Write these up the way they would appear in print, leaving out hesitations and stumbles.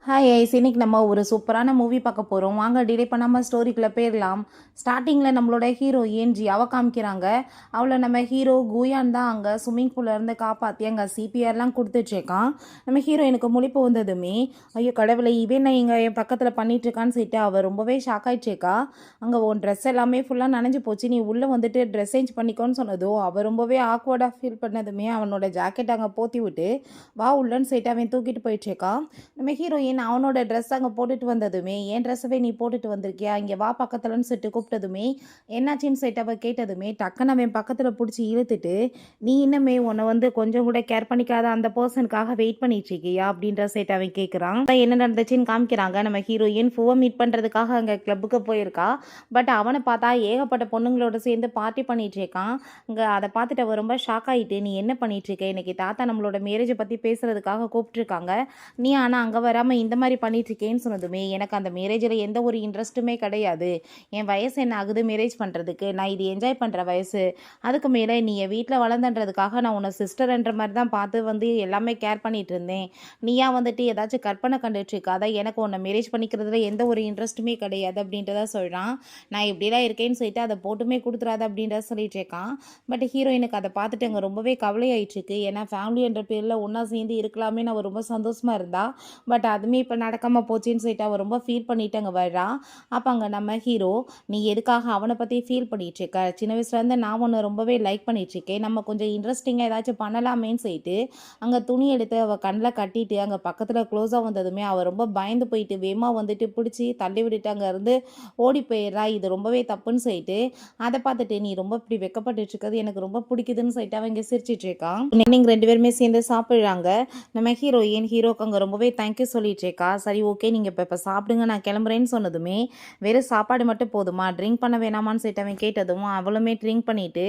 Hi ice, இன்னைக்கு நம்ம ஒரு சூப்பரான மூவி பார்க்க போகிறோம். வாங்க டிலே பண்ணாமல் ஸ்டோரிக்குள்ளே போயிடலாம். ஸ்டார்டிங்கில் நம்மளோட ஹீரோயின் ஜியாவை காமிக்கிறாங்க. அவளை நம்ம ஹீரோ குயான் தான் அங்கே ஸ்விம்மிங் பூல்லேருந்து காப்பாற்றி அங்கே சிபிஆர்லாம் கொடுத்துட்ருக்கான். நம்ம ஹீரோயினுக்கு முழிப்பு வந்ததுமே, ஐயோ கடவுளை, இவன் நான் இங்கே என் பக்கத்தில் பண்ணிகிட்ருக்கான்னு சொல்லிட்டு அவள் ரொம்பவே ஷாக் ஆகிட்ருக்கா. அங்கே உன் ட்ரெஸ் எல்லாமே ஃபுல்லாக நனைஞ்சு போச்சு, நீ உள்ளே வந்துட்டு ட்ரெஸ் சேஞ்ச் பண்ணிக்கோன்னு சொன்னதோ அவள் ரொம்பவே ஆக்வர்டாக ஃபீல் பண்ணதுமே அவனோட ஜாக்கெட் அங்கே போற்றி விட்டு வா உள்ளன்னு சொல்லிட்டு அவன் தூக்கிட்டு போயிட்டுருக்கான். நம்ம ஹீரோயின் அவனோட ட்ரெஸ் அங்கே போட்டுட்டு வந்ததுமே, என் ட்ரெஸ்ஸவே நீ போட்டுட்டு வந்திருக்கியா, இங்கே வா பக்கத்துலன்னு சொல்லிட்டு கூப்பிட்டதுமே, என்னாச்சின்னு சொல்லிட்டு அவள் கேட்டதுமே டக்குன்னு அவன் பக்கத்தில் பிடிச்சி இழுத்துட்டு, நீ இன்னமே உன்னை வந்து கொஞ்சம் கூட கேர் பண்ணிக்காத அந்த பர்சனுக்காக வெயிட் பண்ணிட்டு இருக்கியா அப்படின்ற சைட் அவன் கேட்குறான். என்ன நடந்துச்சுன்னு காமிக்கிறாங்க. நம்ம ஹீரோயின் ஃபுவை மீட் பண்ணுறதுக்காக அங்கே கிளப்புக்கு போயிருக்கா. பட் அவனை பார்த்தா ஏகப்பட்ட பொண்ணுங்களோட சேர்ந்து பார்ட்டி பண்ணிட்டு இருக்கான். அங்கே அதை பார்த்துட்டு அவள் ரொம்ப ஷாக் ஆகிட்டு, நீ என்ன பண்ணிட்டு இருக்க, இன்னைக்கு தாத்தா நம்மளோட மேரேஜை பற்றி பேசுறதுக்காக கூப்பிட்டுருக்காங்க, நீ ஆனால் அங்கே வராமல் இந்த மாதிரி பண்ணிட்டுருக்கேன்னு சொன்னதுமே, எனக்கு அந்த மேரேஜில் எந்த ஒரு இன்ட்ரெஸ்ட்டுமே கிடையாது, என் வயசு என்ன ஆகுது மேரேஜ் பண்ணுறதுக்கு, நான் இது என்ஜாய் பண்ணுற வயசு, அதுக்கு மேலே நீ என் வீட்டில் வளர்ந்தன்றதுக்காக நான் உன்னை சிஸ்டர்ன்ற மாதிரி தான் பார்த்து வந்து எல்லாமே கேர் பண்ணிகிட்டு இருந்தேன், நீயா வந்துட்டு ஏதாச்சும் கற்பனை கண்டுட்ருக்காத, எனக்கு உன்னை மேரேஜ் பண்ணிக்கிறதுல எந்த ஒரு இன்ட்ரெஸ்ட்டுமே கிடையாது அப்படின்றத சொல்கிறான். நான் இப்படிலாம் இருக்கேன்னு சொல்லிட்டு அதை போட்டுமே கொடுத்துறாது அப்படின்றத சொல்லிட்டு இருக்கான். பட் ஹீரோயினுக்கு அதை பார்த்துட்டு அங்கே ரொம்பவே கவலையாயிட்டுருக்கு. ஏன்னா ஃபேமிலி என்ற பேரில் ஒன்றா சேர்ந்து இருக்கலாமே நான் ரொம்ப சந்தோஷமாக இருந்தா, பட் அதுவுமே இப்போ நடக்காமல் போச்சுன்னு சொல்லிட்டு அவள் ரொம்ப ஃபீல் பண்ணிட்டு அங்கே வர்றா. அப்போ அங்கே நம்ம ஹீரோ, நீ எதுக்காக அவனை பற்றி ஃபீல் பண்ணிகிட்ருக்க, சின்ன வயசுலேருந்து நான் ஒன்று ரொம்பவே லைக் பண்ணிகிட்ருக்கேன், நம்ம கொஞ்சம் இன்ட்ரெஸ்டிங்காக ஏதாச்சும் பண்ணலாமேன்னு சொல்லிட்டு அங்கே துணி எடுத்து அவள் கண்ணில் கட்டிட்டு அங்கே பக்கத்தில் க்ளோஸாக வந்ததுமே அவள் ரொம்ப பயந்து போயிட்டு வேமா வந்துட்டு பிடிச்சி தள்ளி விட்டுட்டு அங்கேருந்து ஓடி போயிடுறா. இது ரொம்பவே தப்புன்னு சொல்லிட்டு அதை பார்த்துட்டு, நீ ரொம்ப இப்படி வெக்கப்பட்டு இருக்கிறது எனக்கு ரொம்ப பிடிக்குதுன்னு சொல்லிட்டு அவன் இங்கே சிரிச்சிட்டு இருக்கான். நீங்கள் ரெண்டு பேருமே சேர்ந்து சாப்பிட்றாங்க. நம்ம ஹீரோக்கு அங்கே ரொம்பவே தேங்க்யூ சொல்லிட்டு இருக்கா. சரி ஓகே, நீங்கள் இப்போ சாப்பிடுங்க, நான் கிளம்புறேன்னு சொன்னதுமே, வெறும் சாப்பாடு மட்டும் போதுமா, ட்ரிங்க் பண்ண வேணாமான்னு சொல்லிட்டு அவன் கேட்டதும் அவளுமே ட்ரிங்க் பண்ணிவிட்டு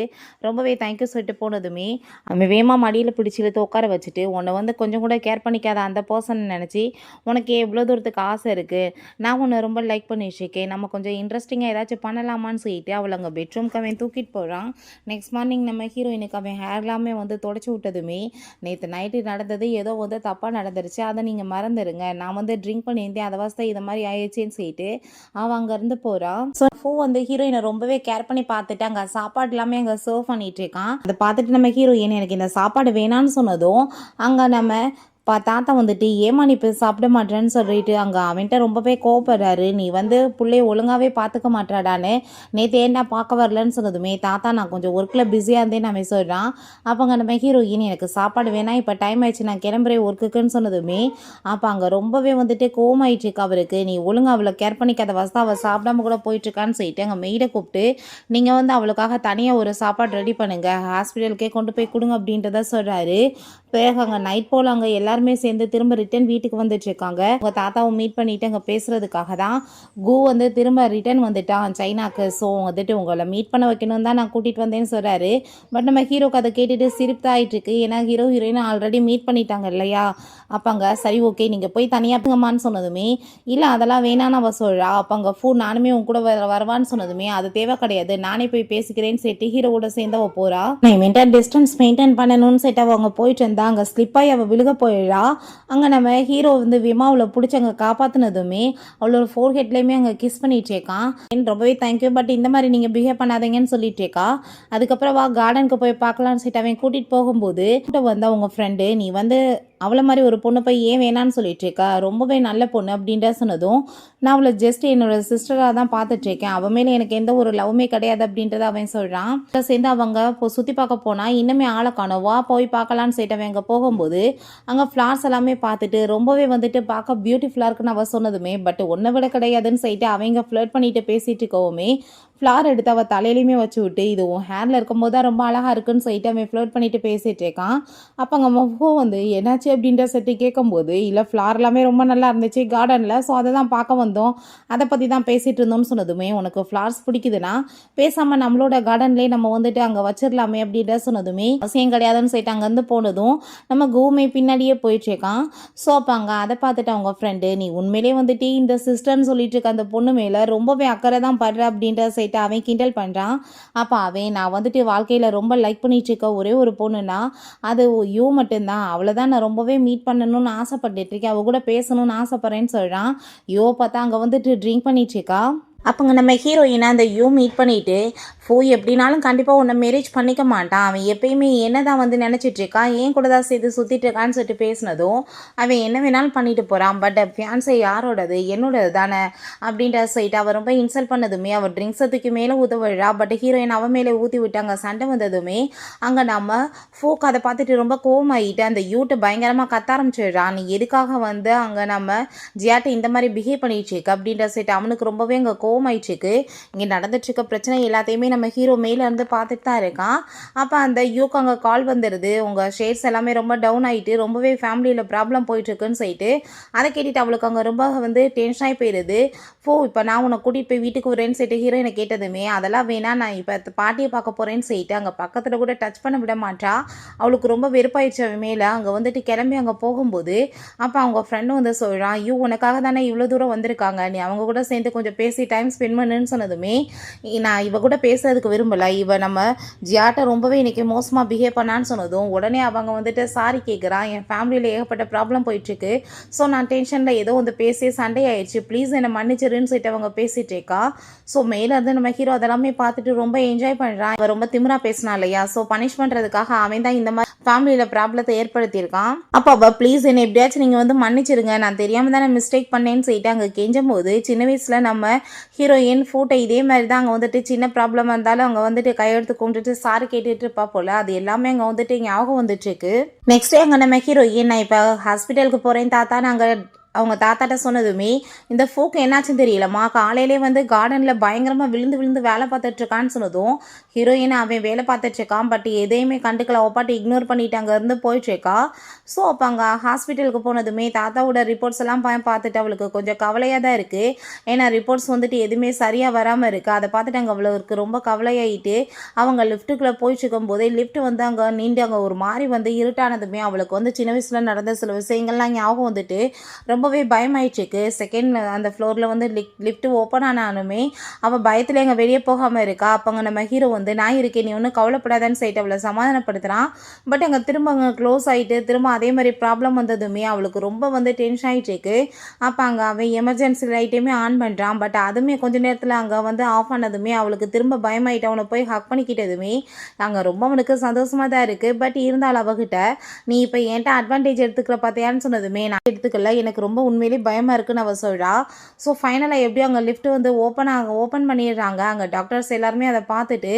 ரொம்பவே தேங்க்யூ சொல்லிட்டு போனதுமே, அவன் வேமா மடியில் பிடிச்சி இழுத்து உட்கார வச்சுட்டு, உன்னை வந்து கொஞ்சம் கூட கேர் பண்ணிக்காத அந்த பர்சன் நினச்சி உனக்கு எவ்வளோ தூரத்துக்கு ஆசை இருக்குது, நான் உன்னை ரொம்ப லைக் பண்ணிட்டுருக்கேன், நம்ம கொஞ்சம் இன்ட்ரெஸ்டிங்காக ஏதாச்சும் பண்ணலாமான்னு சொல்லிட்டு அவள் அங்கே பெட்ரூம்க்கு அவன் தூக்கிட்டு போகிறான். நெக்ஸ்ட் மார்னிங் நம்ம ஹீரோயினுக்கு அவன் ஹேர் எல்லாமே வந்து தொடச்சி விட்டதுமே, நேற்று நைட்டு நடந்தது ஏதோ வந்து தப்பாக நடந்துருச்சு, அதை நீங்கள் மறந்துடுங்க, நான் வந்து ட்ரிங்க் பண்ணியிருந்தேன், அதை வாஸ்தை இது மாதிரி ஆயிடுச்சுன்னு சொல்லிட்டு அவன் அங்கேருந்து போகிறான். ஸோ ஃபோ வந்து ஹீரோயினை ரொம்பவே கேர் பண்ணி பார்த்துட்டு அங்கே சாப்பாடு எல்லாமே அங்கே சர்வ் பண்ணிட்டு இருக்கான். அதை பார்த்துட்டு நம்ம ஹீரோயின், எனக்கு இந்த சாப்பாடு வேணான்னு சொன்னதும் அங்கே நம்ம தாத்தா வந்துட்டு, ஏமா நீ இப்போ சாப்பிட மாட்டேன்னு சொல்லிட்டு அங்கே அவன்கிட்ட ரொம்பவே கோவப்படுறாரு. நீ வந்து பிள்ளைய ஒழுங்காகவே பார்த்துக்க மாட்டாடான்னு நேற்று ஏன்டா பார்க்க வரலன்னு சொன்னதுமே, தாத்தா நான் கொஞ்சம் ஒர்க்கில் பிஸியாக இருந்தேன்னு அவன் சொல்கிறான். அப்போ அங்கே நம்ம ஹீரோயின், எனக்கு சாப்பாடு வேணாம், இப்போ டைம் ஆயிடுச்சு, நான் கிளம்புறேன் ஒர்க்குக்குன்னு சொன்னதுமே, அப்போ அங்கே ரொம்பவே வந்துட்டு கோவமாயிட்டுருக்கு அவருக்கு. நீ ஒழுங்காக அவளை கேர் பண்ணிக்காத வசதி, அவள் சாப்பிடாம கூட போயிட்டுருக்கான்னு சொல்லிட்டு அங்கே மெய்டை கூப்பிட்டு, நீங்கள் வந்து அவளுக்காக தனியாக ஒரு சாப்பாடு ரெடி பண்ணுங்கள், ஹாஸ்பிட்டலுக்கே கொண்டு போய் கொடுங்க அப்படின்றத சொல்கிறாரு. பிறகு அங்கே நைட் போல் அங்கே எல்லாருமே சேர்ந்து திரும்ப ரிட்டன் வீட்டுக்கு வந்துட்டுருக்காங்க. உங்கள் தாத்தாவை மீட் பண்ணிவிட்டு அங்கே பேசுகிறதுக்காக தான் கு வந்து திரும்ப ரிட்டன் வந்துட்டான் சைனாக்கு. ஸோ வந்துட்டு உங்களை மீட் பண்ண வைக்கணும் தான் நான் கூட்டிகிட்டு வந்தேன்னு சொல்கிறாரு. பட் நம்ம ஹீரோக்கு அதை கேட்டுட்டு சிரிப்பு ஆகிட்டுருக்கு. ஏன்னா ஹீரோயின் ஆல்ரெடி மீட் பண்ணிட்டாங்க இல்லையா. அப்போ அங்கே சரி ஓகே நீங்கள் போய் தனியாகமான்னு சொன்னதுமே, இல்லை அதெல்லாம் வேணான்னு அவள் சொல்கிறா. அப்போ அங்கே நானுமே உன் கூட வரவான்னு சொன்னதுமே, அது தேவை கிடையாது, நானே போய் பேசிக்கிறேன்னு சொல்லிட்டு ஹீரோவோட சேர்ந்து அவள் போகிறா. நான் மெயின்டைன் டிஸ்டன்ஸ் மெயின்டைன் பண்ணணும்னு சொல்லிட்டு அவங்க போயிட்டு இருந்தா அங்கே ஸ்லிப்பாகி அவள் விழுக போயிடா. அங்கே நம்ம ஹீரோ வந்து விமாவில் பிடிச்சி அங்கே காப்பாற்றினதுமே அவளோட ஃபோர்ஹெட்லேயுமே அங்கே கிஸ் பண்ணிட்டு இருக்கான். ரொம்பவே தேங்க்யூ, பட் இந்த மாதிரி நீங்கள் பிஹேவ் பண்ணாதீங்கன்னு சொல்லிட்டு இருக்கா. அதுக்கப்புறம் வா கார்டனுக்கு போய் பார்க்கலான்னு சொல்லிட்டு அவன் கூட்டிகிட்டு போகும்போது வந்து அவங்க ஃப்ரெண்டு, நீ வந்து அவளை மாதிரி ஒரு பொண்ணு போய் ஏன் வேணான்னு சொல்லிட்டு இருக்கா, ரொம்பவே நல்ல பொண்ணு அப்படின்ற சொன்னதும், நான் அவளை ஜஸ்ட் என்னோட சிஸ்டராக தான் பார்த்துட்ருக்கேன், அவன் மேலே எனக்கு எந்த ஒரு லவ்வுமே கிடையாது அப்படின்றத அவன் சொல்கிறான். சேர்ந்து அவங்க இப்போ சுற்றி பார்க்க போனால் இன்னுமே ஆளை காணோம், வா போய் பார்க்கலான்னு சொல்லிட்டு அவன் அங்கே போகும்போது அங்கே ஃப்ளார்ஸ் எல்லாமே பார்த்துட்டு ரொம்பவே வந்துட்டு பார்க்க பியூட்டிஃபுல்லாக இருக்குன்னு அவள் சொன்னதுமே, பட் ஒன்றை விட கிடையாதுன்னு சொல்லிட்டு அவங்க ஃப்ளர்ட் பண்ணிட்டு பேசிட்டு இருக்கவுமே ஃப்ளார் எடுத்து அவள் தலையிலையுமே வச்சு விட்டு, இது உன் ஹேரில் இருக்கும்போது தான் ரொம்ப அழகாக இருக்குன்னு சொல்லிட்டு அவன் ஃப்ளர்ட் பண்ணிட்டு பேசிகிட்டு இருக்கான். அப்போ அங்கே மொஹோ வந்து என்னாச்சு அப்படின்ற செட்டு கேட்கும்போது, இல்லை ஃப்ளார் எல்லாமே ரொம்ப நல்லா இருந்துச்சு கார்டனில், ஸோ அதை தான் பார்க்க வந்தோம், அதை பற்றி தான் பேசிகிட்டு இருந்தோம்னு சொன்னதுமே, உனக்கு ஃப்ளார்ஸ் பிடிக்குதுன்னா பேசாமல் நம்மளோட கார்டன்லேயே நம்ம வந்துட்டு அங்கே வச்சிடலாமே அப்படின்ற சொன்னதுமே, அவசியம் கிடையாதுன்னு சொல்லிட்டு அங்கேருந்து போனதும் நம்ம கோமே பின்னாடியே போயிட்டுருக்கான். ஸோ அப்போ அங்கே அதை பார்த்துட்டு அவங்க ஃப்ரெண்டு, நீ உண்மையிலே வந்துட்டு இந்த சிஸ்டர்னு சொல்லிட்டு இருக்க அந்த பொண்ணு மேலே ரொம்பவே அக்கறை தான் படுற அப்படின்ற சொல்லிட்டு அவன் கிண்டல் பண்ணுறான். அப்போ அவன் நான் வந்துட்டு வாழ்க்கையில் ரொம்ப லைக் பண்ணிட்டு இருக்க ஒரே ஒரு பொண்ணுன்னா அது யூ மட்டும்தான், அவளை தான் நான் ரொம்பவே மீட் பண்ணணும்னு ஆசைப்பட்டுட்டு இருக்கேன், அவ கூட பேசணும்னு ஆசைப்பட்றேன்னு சொல்கிறான். யோ பார்த்தா அங்கே வந்துட்டு ட்ரிங்க் பண்ணிட்டு இருக்கா. அப்போங்க நம்ம ஹீரோயினை அந்த யூ மீட் பண்ணிட்டு எப்படினாலும் கண்டிப்பாக உன்னை மேரேஜ் பண்ணிக்க மாட்டான், அவன் எப்பயுமே என்ன தான் வந்து நினச்சிட்டு இருக்கான், ஏன் கூட தான் சேர்த்து சுற்றிட்டு இருக்கான்னு சொல்லிட்டு பேசினதும் அவன் என்ன வேணாலும் பண்ணிட்டு போகிறான், பட் ஃபியான்ஸை யாரோடது, என்னோடது தானே அப்படின்ற சொல்லிட்டு அவள் ரொம்ப இன்சல்ட் பண்ணதுமே அவள் ட்ரிங்க்ஸத்துக்கு மேலே ஊற்ற பட் ஹீரோயின் அவன் மேலே ஊற்றி விட்டாங்க. சண்டை வந்ததுமே அங்கே நம்ம ஃபோக் அதை பார்த்துட்டு ரொம்ப கோவமாயிட்டு அந்த யூட்டை பயங்கரமாக கத்த ஆரம்பிச்சிடுறான். நீ எதுக்காக வந்து அங்கே நம்ம ஜியாட்டை இந்த மாதிரி பிஹேவ் பண்ணிட்டு இருக்கு அப்படின்ற சொல்லிட்டு அவனுக்கு ரொம்பவே அங்கே கோவமாயிடுச்சுக்கு. இங்கே நடந்துட்டுருக்க பிரச்சனை எல்லாத்தையுமே நம்ம ஹீரோ மேலேருந்து பார்த்துட்டு தான் இருக்கான். அப்போ அந்த யூக்கு அங்கே கால் வந்துடுது, உங்கள் ஷேர்ஸ் எல்லாமே ரொம்ப டவுன் ஆகிட்டு ரொம்பவே ஃபேமிலியில் ப்ராப்ளம் போயிட்டுருக்குன்னு சொல்லிட்டு அதை கேட்டுட்டு அவளுக்கு அங்கே ரொம்ப வந்து டென்ஷனாகி போயிடுது. இப்போ நான் உன்னை கூட்டிகிட்டு போய் வீட்டுக்கு வரேன்னு சொல்லிட்டு ஹீரோயினை கேட்டதுமே அதெல்லாம் வேணாம், நான் இப்போ பாட்டியை பார்க்க போகிறேன்னு சொல்லிட்டு அங்கே பக்கத்தில் கூட டச் பண்ண விட மாட்டா. அவளுக்கு ரொம்ப வெறுப்பாயிடுச்சு அவன் மேலே. அங்கே வந்துட்டு கிளம்பி அங்கே போகும்போது அப்போ அவங்க ஃப்ரெண்டும் வந்து சொல்கிறான், ஐயோ உனக்காக தானே இவ்வளோ தூரம் வந்திருக்காங்க, நீ அவங்க கூட சேர்ந்து கொஞ்சம் பேசி டைம் ஸ்பெண்ட் பண்ணுன்னு சொன்னதுமே நான் இவ கூட பேசுறதுக்கு விரும்பலை, இவ நம்ம ஜியாட்டை ரொம்பவே இன்னைக்கு மோசமாக பிஹேவ் பண்ணான்னு சொன்னதும் உடனே அவங்க வந்துட்டு சாரி கேட்குறான், என் ஃபேமிலியில் ஏகப்பட்ட ப்ராப்ளம் போயிட்டுருக்கு, ஸோ நான் டென்ஷனில் ஏதோ வந்து பேசி சண்டே ஆயிடுச்சு, ப்ளீஸ் என்னை மன்னிச்சிருன்னு சொல்லிட்டு அவங்க பேசிகிட்டு இருக்கா. ஸோ மேலேருந்து நம்ம ஹீரோ அதெல்லாமே பார்த்துட்டு ரொம்ப என்ஜாய் பண்ணுறான். இவன் ரொம்ப திமிரா பேசினா இல்லையா, ஸோ பனிஷ் பண்ணுறதுக்காக அவன் தான் இந்த மாதிரி ஃபேமிலியில் ப்ராப்ளத்தை ஏற்படுத்தியிருக்கான். அப்போ அவள் ப்ளீஸ் என்னை எப்படியாச்சும் நீங்கள் வந்து மன்னிச்சிருங்க, நான் தெரியாமல் தானே மிஸ்டேக் பண்ணேன்னு சொல்லிட்டு அங்கே கெஞ்சும் போது சின்ன வயசில் நம்ம ஹீரோயின் ஃபோட்டோ இதே மாதிரி தான் அங்கே வந்துட்டு சின்ன ப்ராப்ளம் இருந்தாலும் அங்கே வந்துட்டு கையெழுத்து கொண்டுட்டு சாரி கேட்டுட்டு இருப்பா போல், அது எல்லாமே அங்கே வந்துட்டு ஞாபகம் வந்துட்டுருக்கு. நெக்ஸ்ட் டே அங்கே நம்ம ஹீரோயின் நான் இப்போ ஹாஸ்பிட்டலுக்கு போகிறேன் தாத்தா நாங்கள் அவங்க தாத்தாட்ட சொன்னதுமே இந்த ஃபோக்கு என்னாச்சுன்னு தெரியலம்மா, காலையிலே வந்து கார்டனில் பயங்கரமாக விழுந்து விழுந்து வேலை பார்த்துட்ருக்கான்னு சொன்னதும் ஹீரோயின் அவன் வேலை பார்த்துட்ருக்கான், பட் எதையுமே கண்டுக்கல, ஒப்பாட்டி இக்னோர் பண்ணிட்டு அங்கேருந்து போயிட்டுருக்கா. ஸோ அப்போ அங்கே ஹாஸ்பிட்டலுக்கு போனதுமே தாத்தாவோட ரிப்போர்ட்ஸ் எல்லாம் பார்த்துட்டு அவளுக்கு கொஞ்சம் கவலையாக தான் இருக்குது. ஏன்னா ரிப்போர்ட்ஸ் வந்துட்டு எதுவுமே சரியாக வராமல் இருக்குது. அதை பார்த்துட்டு அங்கே அவளுக்கு ரொம்ப கவலையாயிட்டு அவங்க லிஃப்ட்டுக்குள்ளே போயிட்டுருக்கும் போதே லிஃப்ட் வந்து அங்கே நீண்டு அங்கே ஒரு மாதிரி வந்து இருட்டானதுமே அவளுக்கு வந்து சின்ன வயசில் நடந்த சில விஷயங்கள்லாம் ஞாபகம் வந்துட்டு ரொம்பவே பயமாயிடுச்சுக்கு. செகண்ட் அந்த ஃப்ளோரில் வந்து லிஃப்ட் ஓப்பன் ஆனாலுமே அவள் பயத்தில் எங்கே வெளியே போகாமல் இருக்கா. அப்போ அங்கே நம்ம ஹீரோ வந்து நான் இருக்கேன் நீ ஒன்றும் கவலைப்படாதான்னு சொல்லிட்டு அவளை சமாதானப்படுத்துகிறான். பட் அங்கே திரும்ப அங்கே க்ளோஸ் ஆகிட்டு திரும்ப அதே மாதிரி ப்ராப்ளம் வந்ததுமே அவளுக்கு ரொம்ப வந்து டென்ஷன் ஆகிட்டுருக்கு. அப்போ அங்கே அவன் எமர்ஜென்சி லைட்டையுமே ஆன் பண்ணுறான். பட் அதுவுமே கொஞ்ச நேரத்தில் அங்கே வந்து ஆஃப் பண்ணதுமே அவளுக்கு திரும்ப பயமாயிட்டு அவனை போய் ஹக் பண்ணிக்கிட்டதுமே அங்கே ரொம்ப அவனுக்கு சந்தோஷமாக தான் இருக்குது. பட் இருந்தாலும் அவகிட்ட நீ இப்போ என்கிட்ட அட்வான்டேஜ் எடுத்துக்கிற பார்த்தியான்னு சொன்னதுமே நான் எடுத்துக்கல, எனக்கு ரொம்ப உண்மையிலேயே பயமாக இருக்குன்னு அவள் சொல்கிறா. ஸோ ஃபைனலாக எப்படியும் அங்கே லிஃப்ட் வந்து ஓப்பன் பண்ணிடுறாங்க. அங்கே டாக்டர்ஸ் எல்லாருமே அதை பார்த்துட்டு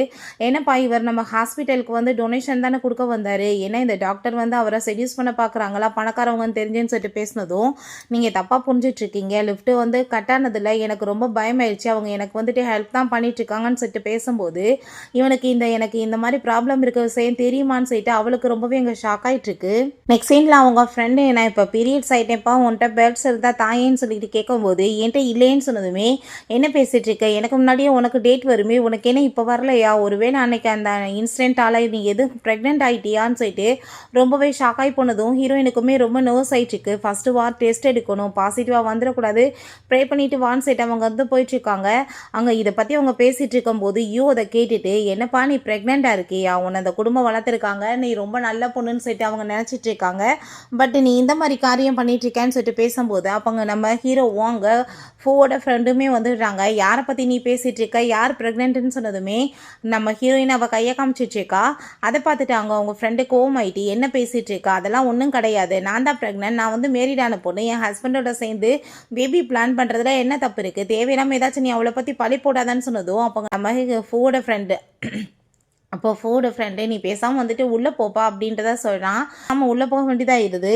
என்னப்பா இவர் நம்ம ஹாஸ்பிட்டலுக்கு வந்து டொனேஷன் தானே கொடுக்க வந்தார், ஏன்னா இந்த டாக்டர் வந்து அவரை செடியூஸ் பண்ண பார்க்குறாங்களா பணக்காரவங்கன்னு தெரிஞ்சுன்னு சொல்லிட்டு பேசினதும் நீங்கள் தப்பாக புரிஞ்சிட்ருக்கீங்க, லிஃப்ட்டு வந்து கட்டானதில்லை, எனக்கு ரொம்ப பயமாயிடுச்சு, அவங்க எனக்கு வந்துட்டு ஹெல்ப் தான் பண்ணிட்டுருக்காங்கன்னு சொல்லிட்டு பேசும்போது இவனுக்கு எனக்கு இந்த மாதிரி ப்ராப்ளம் இருக்க விஷயம் தெரியுமான்னு சொல்லிட்டு அவளுக்கு ரொம்பவே இங்கே ஷாக் ஆகிட்டுருக்கு. நெக்ஸ்ட் சீனில் அவங்க ஃப்ரெண்டு நான் இப்போ பீரியட்ஸ் ஆகிட்டேன்ப்பா உன்ட்ட பெட்ஸ் இருந்தால் தாயேன்னு சொல்லிட்டு கேட்கும்போது என்கிட்ட இல்லைன்னு சொன்னதுமே என்ன பேசிகிட்டு இருக்க, எனக்கு முன்னாடியே உனக்கு டேட் வருமே, உனக்கு என்ன இப்போ வரலையா, ஒருவேளை அன்னைக்கு அந்த இன்சிடென்ட்டால் நீ எதுவும் ப்ரெக்னென்ட் ஆகிட்டியான்னு சொல்லிட்டு ரொம்பவே ஷாக் ஆகி போனதும் ஹீரோயினுக்குமே ரொம்ப நர்வஸ் ஆகிட்டுருக்கு. ஃபஸ்ட்டு வார் டெஸ்ட் எடுக்கணும், பாசிட்டிவாக வந்துடக்கூடாது, ப்ரே பண்ணிவிட்டு வான்னு சொல்லிட்டு அவங்க வந்து போயிட்டுருக்காங்க. அங்கே இதை பற்றி அவங்க பேசிகிட்டு இருக்கும்போது அதை கேட்டுட்டு என்னப்பா நீ ப்ரெக்னெண்ட்டாக இருக்கியா, உன்னை அந்த குடும்பம் வளர்த்துருக்காங்க, நீ ரொம்ப நல்ல பொண்ணுன்னு சொல்லிட்டு அவங்க நினச்சிட்டு இருக்காங்க, பட் நீ இந்த மாதிரி காரியம் பண்ணிட்டுருக்கேன்னு சொல்லிட்டு பேசும்போது அப்போங்க நம்ம ஹீரோவும் அங்கே ஃபோவோட ஃப்ரெண்டுமே வந்துடுறாங்க. யாரை பற்றி நீ பேசிகிட்டு இருக்க, யார் ப்ரெக்னென்ட்னு சொன்னதுமே நம்ம ஹீரோயின் அவள் கையை காமிச்சிட்ருக்கா. அதை பார்த்துட்டு அவங்க ஃப்ரெண்டு கோவமாயிட்டு என்ன பேசிகிட்டு இருக்கா, அதெல்லாம் ஒன்றும் கிடையாது, நான் தான் ப்ரெக்னென்ட், நான் வந்து மேரிடான பொண்ணு, என் ஹஸ்பண்டோட சேர்ந்து பேபி பிளான் பண்ணுறதுல என்ன தப்பு இருக்குது, தேவையில்லாமல் ஏதாச்சும் நீ அவளை பற்றி பழி போடாதான்னு சொன்னதும் அப்போ நம்ம ஃபோவோட ஃப்ரெண்டு அப்போ ஃபோட ஃப்ரெண்டே நீ பேசாமல் வந்துட்டு உள்ளே போப்பா அப்படின்றத சொல்கிறான். நம்ம உள்ளே போக வேண்டியதாக இருது.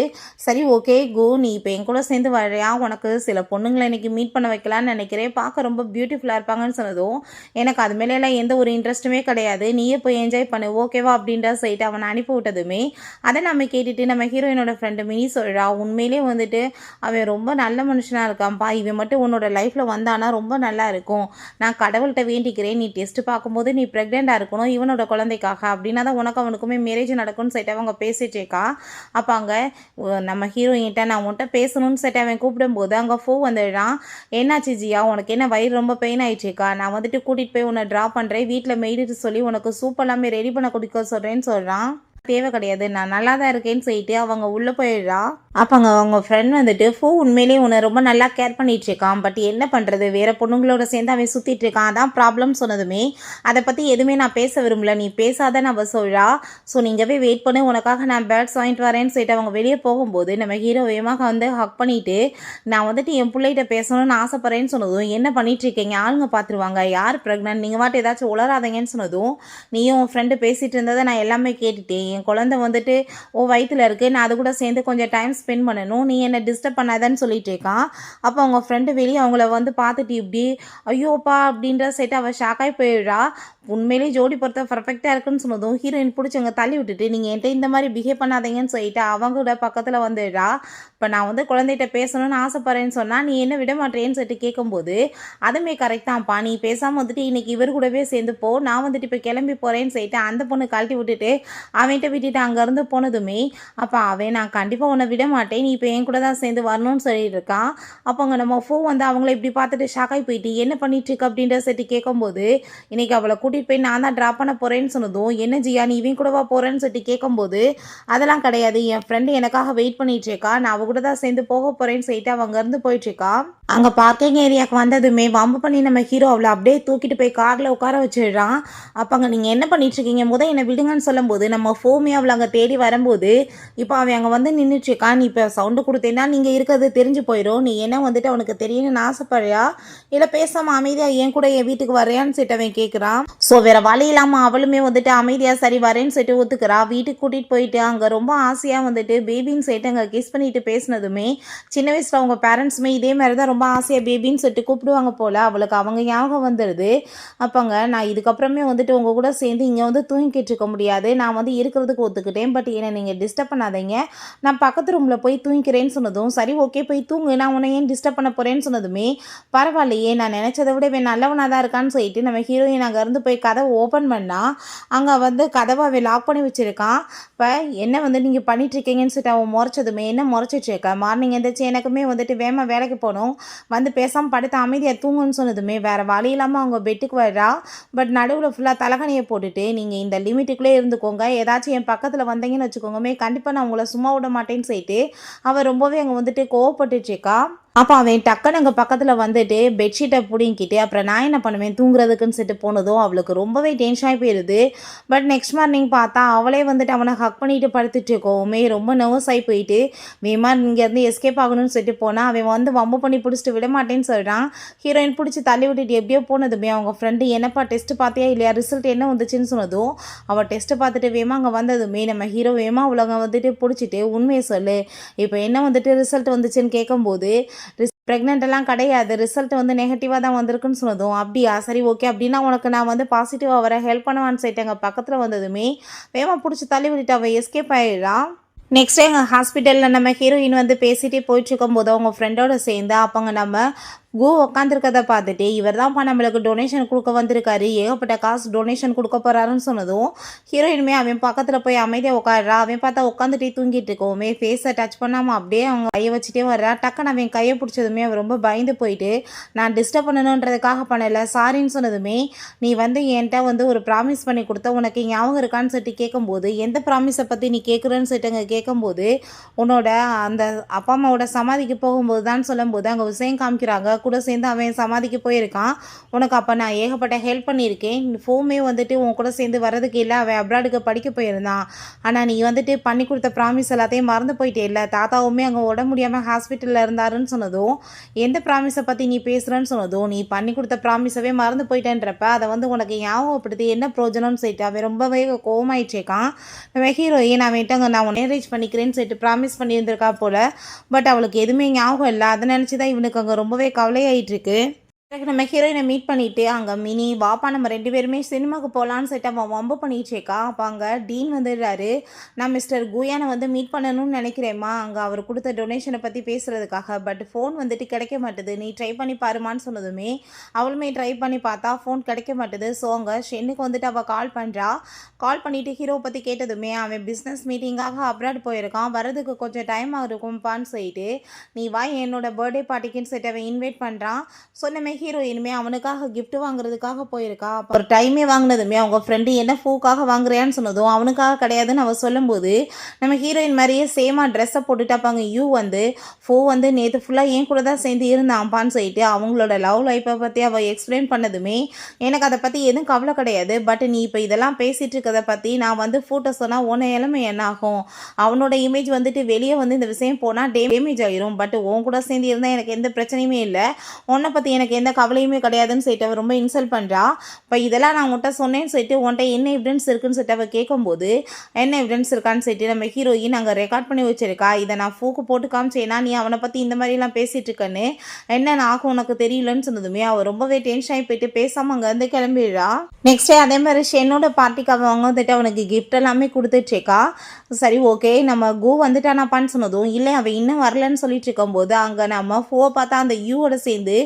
சரி ஓகே கோ, நீ இப்போ என் கூட சேர்ந்து வரையா, உனக்கு சில பொண்ணுங்களை இன்றைக்கி மீட் பண்ண வைக்கலான்னு நினைக்கிறேன், பார்க்க ரொம்ப பியூட்டிஃபுல்லாக இருப்பாங்கன்னு சொன்னதும் எனக்கு அது மேலெல்லாம் எந்த ஒரு இன்ட்ரெஸ்ட்டுமே கிடையாது, நீயே போய் என்ஜாய் பண்ணு ஓகேவா அப்படின்ற சொல்லிட்டு அவனை அனுப்பி விட்டதுமே அதை நம்ம கேட்டுட்டு நம்ம ஹீரோயினோட ஃப்ரெண்டு மினி சொல்கிறா, உண்மையிலே வந்துட்டு அவன் ரொம்ப நல்ல மனுஷனாக இருக்கான்ப்பா, இவன் மட்டும் உன்னோட லைஃப்பில் வந்தானா ரொம்ப நல்லா இருக்கும், நான் கடவுள்கிட்ட வேண்டிக்கிறேன், நீ டெஸ்ட்டு பார்க்கும்போது நீ ப்ரெக்னெண்ட்டாக இருக்கணும், இவனோட குழந்தைக்காக அப்படின்னா தான் உனக்கு அவனுக்குமே மேரேஜ் நடக்கும்னு சொல்லிட்டு அவங்க பேசிட்டு இருக்கா. அப்போ அங்கே நம்ம ஹீரோயின்கிட்ட நான் உன்கிட்ட பேசணும்னு சொல்லிட்டு அவன் கூப்பிடும்போது அங்கே ஃபோ வந்துடுறான். என்னாச்சு ஜியா, உனக்கு என்ன வயிறு ரொம்ப பெயின் ஆயிடுச்சுக்கா, நான் வந்துட்டு கூட்டிகிட்டு போய் உன்னை ட்ரா பண்ணுறேன், வீட்டில் மெய்டுட்டு சொல்லி உனக்கு சூப் எல்லாமே ரெடி பண்ண குடிக்க சொல்கிறேன்னு சொல்கிறான். தேவை கிடையாது, நான் நல்லா தான் இருக்கேன்னு சொல்லிட்டு அவங்க உள்ளே போயிடுறா. அப்போங்க அவங்க ஃப்ரெண்ட் வந்துட்டு ஃபோ உண்மையிலேயே உன்னை ரொம்ப நல்லா கேர் பண்ணிட்டு இருக்கான், பட் என்ன பண்ணுறது வேற பொண்ணுங்களோட சேர்ந்து அவன் சுற்றிட்டு இருக்கான், அதான் ப்ராப்ளம் சொன்னதுமே அதை பற்றி எதுவுமே நான் பேச விரும்பல, நீ பேசாதான் அவள் சொல்கிறா. ஸோ நீங்கள் போய் வெயிட் பண்ணி உனக்காக நான் பேட்ஸ் வாங்கிட்டு வரேன்னு சொல்லிட்டு அவங்க வெளியே போகும்போது நம்ம ஹீரோ வேகமாக வந்து ஹக் பண்ணிவிட்டு நான் வந்துட்டு என் பிள்ளைகிட்ட பேசணும்னு ஆசைப்பட்றேன்னு சொன்னதும் என்ன பண்ணிட்டு இருக்கீங்க, ஆளுங்க பார்த்துருவாங்க, யார் ப்ரெக்னன்ட், நீங்கள் வாட்டு ஏதாச்சும் உளராதீங்கன்னு சொன்னதும் நீயும் உன் ஃப்ரெண்டு பேசிகிட்டு இருந்ததை நான் எல்லாமே கேட்டுட்டேன், என் குழந்தை வந்துட்டு ஓ வயிற்றுல இருக்குது, நான் அது கூட சேர்ந்து கொஞ்சம் டைம் ஸ்பெண்ட் பண்ணணும், நீ என்னை டிஸ்டர்ப் பண்ணாதான்னு சொல்லிட்டு இருக்கான். அப்போ அவங்க ஃப்ரெண்டு வெளியே அவங்கள வந்து பார்த்துட்டு இப்படி ஐயோப்பா அப்படின்ற சைட்டு அவள் ஷாக்காகி போயிடுறா. உண்மையிலே ஜோடி பொறுத்த பர்ஃபெக்டாக இருக்குன்னு சொன்னதும் ஹீரோயின் பிடிச்சவங்க தள்ளி விட்டுட்டு நீங்கள் என்கிட்ட இந்த மாதிரி பிஹேவ் பண்ணாதீங்கன்னு சொல்லிட்டு அவங்களோட பக்கத்தில் வந்துடுறா. இப்போ நான் வந்து குழந்தைகிட்ட பேசணும்னு ஆசைப்பட்றேன்னு சொன்னால் நீ என்ன விட மாட்டேன்னு சொல்லிட்டு கேட்கும்போது அதுவுமே கரெக்ட் தான்ப்பா, நீ பேசாமல் வந்துட்டு இன்றைக்கி இவர் கூடவே சேர்ந்து போ, நான் வந்துட்டு இப்போ கிளம்பி போகிறேன்னு சொல்லிட்டு அந்த பொண்ணு கழட்டி விட்டுட்டு அவன்கிட்ட விட்டுட்டு அங்கேருந்து போனதுமே அப்போ அவன் நான் கண்டிப்பாக உன்னை விட மாட்டேன், நீ இப்போ என் கூட தான் சேர்ந்து வரணும்னு சொல்லிட்டு இருக்கான். அப்போ அங்கே நம்ம ஃபோ வந்து அவங்கள இப்படி பார்த்துட்டு ஷாக்காகி போயிட்டு என்ன பண்ணிட்டு இருக்கு அப்படின்ற சொல்லிட்டு கேட்கும்போது இன்றைக்கி அவளை கூட்டிகிட்டு போய் நான் தான் ட்ராப் பண்ண போகிறேன்னு சொன்னதும் என்ன ஜியா நீ இவன் கூடவா போகிறேன்னு சொல்லிட்டு கேட்கும்போது அதெல்லாம் கிடையாது, என் ஃப்ரெண்டு எனக்காக வெயிட் பண்ணிட்டு இருக்கா, நான் அவ கூட தான் சேர்ந்து போக போகிறேன்னு சொல்லிட்டு அவள் அங்கேருந்து போயிட்டுருக்கா. அங்கே பார்க்கிங் ஏரியாவுக்கு வந்ததுமே வம்பு பண்ணி நம்ம ஹீரோ அவளை அப்படியே தூக்கிட்டு போய் காரில் உட்கார வச்சிடுறான். அப்போ அங்கே நீங்கள் என்ன பண்ணிட்டு இருக்கீங்க முதல் என்னை விடுங்கன்னு சொல்லும்போது நம்ம ஃபோமே அவளை அங்கே தேடி வரும்போது இப்போ அவன் அங்கே வந்து நின்றுட்டுருக்கா, நீ இப்போ சவுண்டு கொடுத்தேன்னா நீங்கள் இருக்கிறது தெரிஞ்சு போயிடும், நீ என்ன வந்துட்டு அவனுக்கு தெரியணும்னு ஆசைப்படுறியா இல்லை பேசாமல் அமைதியாக என் கூட என் வீட்டுக்கு வரையான்னு சொல்லிட்டு அவன் கேட்குறான். ஸோ வேறு வழி இல்லாமல் அவளுமே வந்துட்டு அமைதியாக சரி வரேன்னு சொல்லிட்டு ஒத்துக்கிறா. வீட்டுக்கு கூட்டிகிட்டு போயிட்டு அங்கே ரொம்ப ஆசையாக வந்துட்டு பேபின்னு சொல்லிட்டு அங்கே கிஸ் பண்ணிட்டு பேசினதுமே சின்ன வயசில் அவங்க பேரண்ட்ஸுமே இதே மாதிரி தான் ரொம்ப ஆசையாக பேபின்னு சொல்லிட்டு கூப்பிடுவாங்க போல், அவளுக்கு அவங்க ஞாபகம் வந்துடுது. அப்போங்க நான் இதுக்கப்புறமே வந்துட்டு உங்கள் கூட சேர்ந்து இங்கே வந்து தூங்கிக்கிட்டு இருக்க முடியாது, நான் வந்து இருக்கிறதுக்கு ஒத்துக்கிட்டேன், பட் என்னை நீங்கள் டிஸ்டர்ப் பண்ணாதீங்க, நான் பக்கத்து ரூமில் போய் தூங்கிக்கிறேன்னு சொன்னதும் சரி ஓகே போய் தூங்கு, நான் உன்னை ஏன் டிஸ்டர்ப் பண்ண போகிறேன்னு சொன்னதுமே பரவாயில்லையே நான் நினச்சதை விட இவன் நல்லவனாக தான் இருக்கான்னு சொல்லிட்டு நம்ம ஹீரோயின் அங்கேருந்து போய் கதவை ஓப்பன் பண்ணால் அங்கே வந்து கதவை அவன் லாக் பண்ணி வச்சுருக்கான். இப்போ என்ன வந்து நீங்கள் பண்ணிட்டுருக்கீங்கன்னு சொல்லிட்டு அவன் முறைச்சதுமே என்ன முறைச்சிட்ருக்கா, மார்னிங் எந்திரிச்சு எனக்குமே வந்துட்டு வேகமாக வேலைக்கு போகணும், வந்து பேசாமல் படுத்து அமைதியாக தூங்குன்னு சொன்னதுமே வேறு வழி இல்லாமல் அவங்க பெட்டுக்கு வர்றா. பட் நடுவில் ஃபுல்லாக தலகணியை போட்டுட்டு நீங்கள் இந்த லிமிட்டுக்குள்ளே இருந்துக்கோங்க, ஏதாச்சும் என் பக்கத்தில் வந்தீங்கன்னு வச்சுக்கோங்கமே கண்டிப்பாக நான் உங்களை சும்மா விட மாட்டேன்னு சொல்லிட்டு அவள் ரொம்பவே அங்கே வந்துட்டு கோவப்பட்டுட்ருக்கா. அப்போ அவன் டக்குன்னு அங்கே பக்கத்தில் வந்துட்டு பெட்ஷீட்டை பிடிங்கிட்டு அப்புறம் நான் என்ன பண்ணுவேன் தூங்குறதுக்குன்னு சொல்லிட்டு போனதும் அவளுக்கு ரொம்பவே டென்ஷனாகி போயிடுது. பட் நெக்ஸ்ட் மார்னிங் பார்த்தா அவளே வந்துட்டு அவனை ஹக் பண்ணிட்டு படுத்துட்டு இருக்கோமே ரொம்ப நர்வஸ் ஆகி போயிட்டு வேமா இங்கேருந்து எஸ்கேப் ஆகணும்னு சொல்லிட்டு போனால் அவன் வந்து வம்பு பண்ணி பிடிச்சிட்டு விட மாட்டேன்னு சொல்கிறான். ஹீரோயின் பிடிச்சி தள்ளி விட்டுட்டு எப்படியோ போனதுமே அவங்க ஃப்ரெண்டு என்னப்பா டெஸ்ட்டு பார்த்தியா இல்லையா ரிசல்ட் என்ன வந்துச்சுன்னு சொன்னதும் அவள் டெஸ்ட்டு பார்த்துட்டு வேமா அங்கே வந்ததுமே நம்ம ஹீரோ வேமா அவளை வந்துட்டு பிடிச்சிட்டு உண்மையை சொல்லு இப்போ என்ன வந்துட்டு ரிசல்ட் வந்துச்சுன்னு கேட்கும்போது ப்ரெக்னென்ட் எல்லாம் கிடையாது, ரிசல்ட் வந்து நெகட்டிவாக தான் வந்திருக்குன்னு சொன்னதும் அப்படியா சரி ஓகே அப்படின்னா உனக்கு நான் வந்து பாசிட்டிவாக வர ஹெல்ப் பண்ணுவான்னு சொல்லிட்டு அங்கே பக்கத்தில் வந்ததுமே வேகமாக பிடிச்சி தள்ளி விட்டுட்டு அவள் எஸ்கேப் ஆகிடுறா. நெக்ஸ்ட் எங்கள் ஹாஸ்பிட்டலில் நம்ம ஹீரோயின் வந்து பேசிகிட்டே போயிட்டுருக்கும் போது அவங்க ஃப்ரெண்டோட சேர்ந்து அப்போங்க நம்ம கோ உட்காந்துருக்கதை பார்த்துட்டு இவர் தான்ப்பா நம்மளுக்கு டொனேஷன் கொடுக்க வந்திருக்காரு, ஏகப்பட்ட காசு டொனேஷன் கொடுக்க போகிறாருன்னு சொன்னதும் ஹீரோயினுமே அவன் பக்கத்தில் போய் அமைதியாக உட்காடுறா. அவன் பார்த்தா உட்காந்துட்டே தூங்கிட்டு இருக்கோமே ஃபேஸை டச் பண்ணாமல் அப்படியே அவங்க கையை வச்சுட்டே வர்றா. டக்குன்னு அவன் கையை பிடிச்சதுமே அவன் ரொம்ப பயந்து போயிட்டு நான் டிஸ்டர்ப் பண்ணணுன்றதுக்காக பண்ணலை சாரின்னு சொன்னதுமே நீ வந்து என்கிட்ட வந்து ஒரு ப்ராமிஸ் பண்ணி கொடுத்த உனக்கு ஞாபகம் இருக்கான்னு சொல்லிட்டு கேட்கும்போது எந்த ப்ராமிஸை பற்றி நீ கேட்குறேன்னு சொல்லிட்டு அங்கே கேட்கும்போது உன்னோட அந்த அப்பா அம்மாவோட சமாதிக்கு போகும்போது தான் சொல்லும்போது அங்கே விஷயம் காமிக்கிறாங்க கூட சேர்ந்து அவன் சமாதிக்கு போயிருக்கான். உனக்கு அப்போ நான் ஏகப்பட்ட ஹெல்ப் பண்ணியிருக்கேன், ஃபோமே வந்துட்டு உன் கூட சேர்ந்து வர்றதுக்கு இல்லை, அவன் அப்ராடுக்கு படிக்க போயிருந்தான், ஆனால் நீ வந்துட்டு பண்ணி கொடுத்த ப்ராமிஸ் எல்லாத்தையும் மறந்து போயிட்டே இல்லை, தாத்தாவுமே அங்கே உடம்பு முடியாமல் ஹாஸ்பிட்டலில் இருந்தாருன்னு சொன்னதும் எந்த ப்ராமிஸை பற்றி நீ பேசுகிறேன்னு சொன்னதும் நீ பண்ணி கொடுத்த ப்ராமிஸவே மறந்து போயிட்டேன்றப்ப அதை வந்து உனக்கு ஞாபகப்படுத்தி என்ன பிரயோஜனம்னு சொல்லிட்டு அவன் ரொம்பவே கோவமாயிடுச்சேக்கான். நம்ம ஹீரோயின் அவன்கிட்ட நான் மேரேஜ் பண்ணிக்கிறேன்னு சொல்லிட்டு ப்ராமிஸ் பண்ணியிருந்திருக்கா போல், பட் அவளுக்கு எதுவுமே ஞாபகம் இல்லை, அதை நினச்சி தான் இவனுக்கு அங்கே ரொம்பவே கவலையாயிட்டிருக்கு. பிறகு நம்ம ஹீரோயினை மீட் பண்ணிட்டு அங்கே மினி பாப்பா நம்ம 2 பேருமே சினிமாவுக்கு போகலான்னு சொல்லிட்டு அவன் வம்பு பண்ணிச்சேக்கா. அப்போ அங்கே டீன் வந்துடுறாரு. நான் மிஸ்டர் குயானை வந்து மீட் பண்ணணும்னு நினைக்கிறேம்மா, அங்கே அவர் கொடுத்த டொனேஷனை பற்றி பேசுகிறதுக்காக. பட் ஃபோன் வந்துட்டு கிடைக்க மாட்டுது, நீ ட்ரை பண்ணி பாருமான்னு சொன்னதுமே அவளுமே ட்ரை பண்ணி பார்த்தா ஃபோன் கிடைக்க மாட்டுது. ஸோ அங்கே ஷென்னுக்கு வந்துட்டு அவள் கால் பண்ணுறா. கால் பண்ணிவிட்டு ஹீரோவை பற்றி கேட்டதுமே அவன் பிஸ்னஸ் மீட்டிங்காக அப்ராட் போயிருக்கான், வரதுக்கு கொஞ்சம் டைம் இருக்கும்ப்பான்னு சொல்லிட்டு நீ வா என்னோட பர்த்டே பார்ட்டிக்குன்னு சொல்லிட்டு அவன் இன்வைட் பண்ணுறான். சொன்னமே ஹீரோயினுமே அவனுக்காக கிஃப்ட் வாங்குறதுக்காக போயிருக்கா. ஒரு டைமே வாங்கினதுமே அவங்க ஃப்ரெண்டு என்ன ஃபூக்காக வாங்குறியான்னு சொன்னதும் அவனுக்காக கிடையாதுன்னு அவள் சொல்லும்போது நம்ம ஹீரோயின் மாதிரியே சேமாக ட்ரெஸ்ஸை போட்டுட்டு அப்பாங்க யூ வந்து ஃபூ வந்து நேற்று ஃபுல்லாக என் கூட தான் சேர்ந்து இருந்தான்ப்பான்னு சொல்லிட்டு அவங்களோட லவ் லைஃப்பை பற்றி அவள் எக்ஸ்பிளைன் பண்ணதுமே எனக்கு அதை பற்றி எதுவும் கவலை கிடையாது. பட் நீ இப்போ இதெல்லாம் பேசிகிட்டு இருக்கிறத பற்றி நான் வந்து ஃபூட்டை சொன்னால் உன்னை இளமை என்ன ஆகும், அவனோட இமேஜ் வந்துட்டு வெளியே வந்து இந்த விஷயம் போனால் டேமேஜ் ஆகிரும். பட் உன் கூட சேர்ந்து இருந்தால் எனக்கு எந்த பிரச்சனையுமே இல்லை, உன்னை பற்றி எனக்கு எந்த கவலையுமே கிடையாதுன்னு சொல்லிட்டு அவள் ரொம்ப இன்சல்ட் பண்ணுறா. இப்போ இதெல்லாம் நான் உன்கிட்ட சொன்னேன்னு சொல்லிட்டு உன்கிட்ட என்ன எவிடன்ஸ் இருக்குன்னு சொல்லிட்டு அவள் கேட்கும்போது என்ன எவிடன்ஸ் இருக்கான்னு சொல்லிட்டு நம்ம ஹீரோயின் அங்கே ரெக்கார்ட் பண்ணி வச்சிருக்கா. இதை நான் ஃபூக்கு போட்டு காமிச்சேன்னா நீ அவனை பற்றி இந்த மாதிரிலாம் பேசிகிட்டு இருக்கன்னு என்ன ஆகும் உனக்கு தெரியலன்னு சொன்னதுமே அவள் ரொம்பவே டென்ஷன் ஆகி போயிட்டு பேசாமல் அங்கே வந்து கிளம்பிடுறா. நெக்ஸ்ட் டே அதே மாதிரி ஷென்னோட பார்ட்டிக்கு அவங்க வந்துட்டு அவனுக்கு கிஃப்ட் எல்லாமே கொடுத்துட்ருக்கா. சரி ஓகே நம்ம கூ வந்துட்டானாப்பான்னு சொன்னதும் இல்லை அவன் இன்னும் வரலன்னு சொல்லிட்டு இருக்கும்போது அங்கே நம்ம ஃபூவை பார்த்தா அந்த யூவோட சேர்ந்து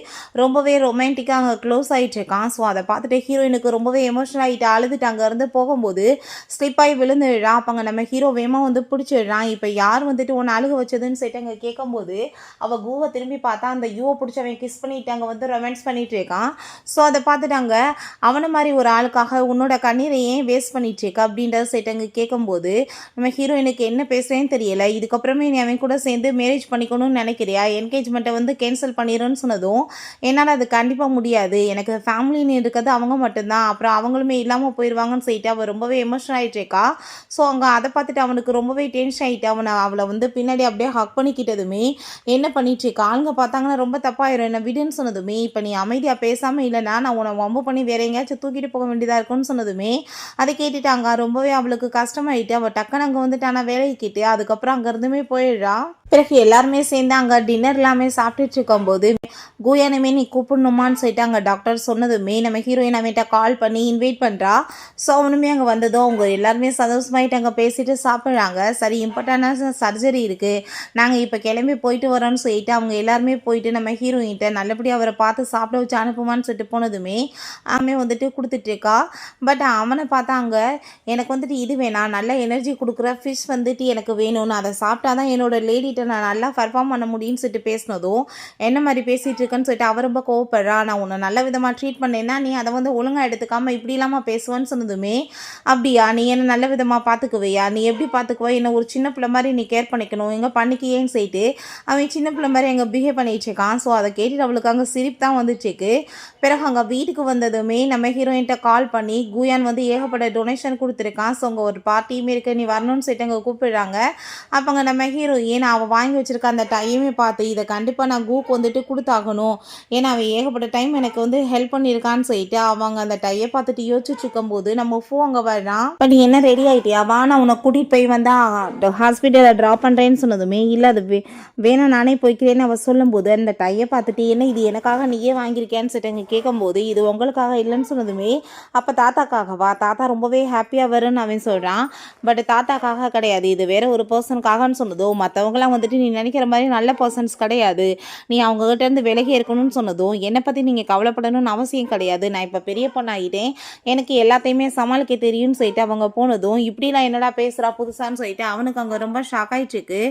ரொம்பவே ரொமான்டிக்காக அங்கே க்ளோஸ் ஆகிட்டுருக்கான். ஸோ அதை பார்த்துட்டு ஹீரோயினுக்கு ரொம்பவே எமோஷனல் ஆகிட்டு அழுதுட்டு அங்கேருந்து போகும்போது ஸ்லிப்பாகி விழுந்துடுறான். அப்போ அங்கே நம்ம ஹீரோ வேகமாக வந்து பிடிச்சிடுறான். இப்போ யார் வந்துட்டு ஒன்று அழுக வச்சதுன்னு சொல்லிட்டு அங்கே கேட்கும்போது அவள் கூவை திரும்பி பார்த்தா அந்த யூவை பிடிச்சவன் கிஸ் பண்ணிட்டு அங்கே வந்து ரொமான்ஸ் பண்ணிட்டு இருக்கான். ஸோ அதை பார்த்துட்டாங்க அவனை மாதிரி ஒரு ஆளுக்காக உன்னோட கண்ணீரை ஏன் வேஸ்ட் பண்ணிட்டு இருக்கா அப்படின்றத சொல்லிட்டு அங்கே கேட்கும்போது நம்ம ஹீரோயினுக்கு என்ன பேசுகிறேன்னு தெரியலை, இதுக்கப்புறமே நீ அவன் கூட சேர்ந்து மேரேஜ் பண்ணிக்கணும்னு நினைக்கிறியா, என்கேஜ்மெண்ட்டை வந்து கேன்சல் பண்ணிடுன்னு சொன்னதும் என்னால் அது கண்டிப்பாக முடியாது, எனக்கு ஃபேமிலின்னு இருக்கிறது அவங்க மட்டும்தான், அப்புறம் அவங்களுமே இல்லாமல் போயிடுவாங்கன்னு சொல்லிட்டு அவள் ரொம்பவே எமோஷனல் ஆகிட்டேக்கா. ஸோ அங்கே அதை பார்த்துட்டு அவனுக்கு ரொம்பவே டென்ஷன் ஆகிட்டு அவளை வந்து பின்னாடி அப்படியே ஹக் பண்ணிக்கிட்டதுமே என்ன பண்ணிட்டுருக்கா, ஆளுங்க பார்த்தாங்கன்னா ரொம்ப தப்பாயிரும், என்ன விடுன்னு சொன்னதுமே இப்போ நீ அமைதியாக பேசாமல் இல்லைனா நான் உன்னை வம்பு பண்ணி வேற எங்கேயாச்சும் தூக்கிட்டு போக வேண்டியதாக இருக்கும்னு சொன்னதுமே அதை கேட்டுட்டாங்க. ரொம்பவே அவளுக்கு கஷ்டமாயிட்டு அவள் டக்குன்னு அங்கே வந்துட்டு ஆனால் வேலைக்கு கேட்டு அதுக்கப்புறம் அங்கேருந்துமே போயிடுறா. பிறகு எல்லாருமே சேர்ந்து அங்கே டின்னர் எல்லாமே சாப்பிட்டுட்டு இருக்கும்போது குயானுமே நீ கூப்பிடணுமான்னு சொல்லிட்டு அங்கே டாக்டர் சொன்னதுமே நம்ம ஹீரோயின் அவன்கிட்ட கால் பண்ணி இன்வைட் பண்ணுறா. ஸோ அவனுமே அங்கே வந்ததும் அவங்க எல்லாருமே சந்தோஷமாயிட்டு அங்கே பேசிட்டு சாப்பிட்றாங்க. சரி இம்பார்ட்டண்டான சர்ஜரி இருக்குது, நாங்கள் இப்போ கிளம்பி போயிட்டு வரோன்னு சொல்லிட்டு அவங்க எல்லாருமே போயிட்டு நம்ம ஹீரோயின்கிட்ட நல்லபடியாக அவரை பார்த்து சாப்பிட வச்சு அனுப்புமான்னு சொல்லிட்டு போனதுமே அவன் வந்துட்டு கொடுத்துட்ருக்கா. பட் அவனை பார்த்தாங்க எனக்கு வந்துட்டு இது வேணாம், நல்ல எனர்ஜி கொடுக்குற ஃபிஷ் வந்துட்டு எனக்கு வேணும்னு, அதை சாப்பிட்டா தான் என்னோட லேடிகிட்ட நான் நல்லா பர்ஃபார்ம் பண்ண முடியும்னு சொல்லிட்டு பேசினதும் என்ன மாதிரி பேசிகிட்டு இருக்கேன்னு சொல்லிட்டு அவர் ரொம்ப கோவப்படுறா. நான் உன்னை நல்ல விதமாக ட்ரீட் பண்ணேன்னா நீ அதை வந்து ஒழுங்காக எடுத்துக்காமல் இப்படி இல்லாமல் பேசுவேன்னு சொன்னதுமே அப்படியா நீ என்ன நல்ல விதமாக பார்த்துக்குவையா, நீ எப்படி பார்த்துக்குவா, என்ன ஒரு சின்ன பிள்ளை மாதிரி நீ கேர் பண்ணிக்கணும், எங்கே பண்ணிக்கியேன்னு சொல்லிட்டு அவன் சின்ன பிள்ளை மாதிரி எங்கே பிஹேவ் பண்ணிட்டுருக்கான். ஸோ அதை கேட்டுட்டு அவளுக்கு அங்கே சிரிப்பு தான் வந்துச்சுக்கு. பிறகு அங்கே வீட்டுக்கு வந்ததுமே நம்ம ஹீரோயின்கிட்ட கால் பண்ணி குயான் வந்து ஏகப்பட்ட டொனேஷன் கொடுத்துருக்கான். ஸோ அங்கே ஒரு பார்ட்டியுமே இருக்குது, நீ வரணும்னு சொல்லிட்டு அங்கே கூப்பிடுறாங்க. அப்போ அங்கே நம்ம ஹீரோயின் அவள் வாங்கி வச்சுருக்க அந்த டைமே பார்த்து இதை கண்டிப்பாக நான் கூக்கு வந்துட்டு கொடுத்தாகணும், ஏன்னா அவன் ஏகப்பட்ட டைம் எனக்கு வந்து ஹெல்ப் பண்ணியிருக்கான்னு சொல்லிட்டு அவங்க அந்த டையை பார்த்துட்டு யோசிச்சுட்டு இருக்கும்போது நம்ம ஃபோ அங்கே வரான். இப்போ நீ என்ன ரெடி ஆகிட்டியா, வா நான் உன்னை கூட்டிகிட்டு போய் வந்தால் ஹாஸ்பிட்டலில் ட்ராப் பண்ணுறேன்னு சொன்னதுமே இல்லை அது வேணாம் நானே போய்க்கிறேன்னு அவள் சொல்லும்போது அந்த டையை பார்த்துட்டு என்ன இது எனக்காக நீயே வாங்கியிருக்கேன்னு சொல்லிட்டு அங்கே கேட்கும்போது இது உங்களுக்காக இல்லைன்னு சொன்னதுமே அப்போ தாத்தாக்காகவா, தாத்தா ரொம்பவே ஹாப்பியாக வரும்னு அவன் சொல்கிறான். பட் தாத்தாக்காக கிடையாது, இது வேற ஒரு பர்சனுக்காகன்னு சொன்னதோ மற்றவங்களாம் வந்துட்டு நீ நினைக்கிற மாதிரி நல்ல பர்சன்ஸ் கிடையாது, நீ அவங்ககிட்ட இருந்து விலகி இருக்கணும்னு சொன்னதும் என்னை பற்றி நீங்கள் கவலைப்படணும்னு அவசியம் கிடையாது, நான் இப்போ பெரிய பொண்ணாகிட்டேன், எனக்கு எல்லாத்தையுமே சமாளிக்க தெரியும்னு சொல்லிட்டு அவங்க போனதும் இப்படிலாம் என்னடா பேசுகிறா புதுசான்னு சொல்லிட்டு அவனுக்கு அங்கே ரொம்ப ஷாக் ஆகிட்டுருக்கு.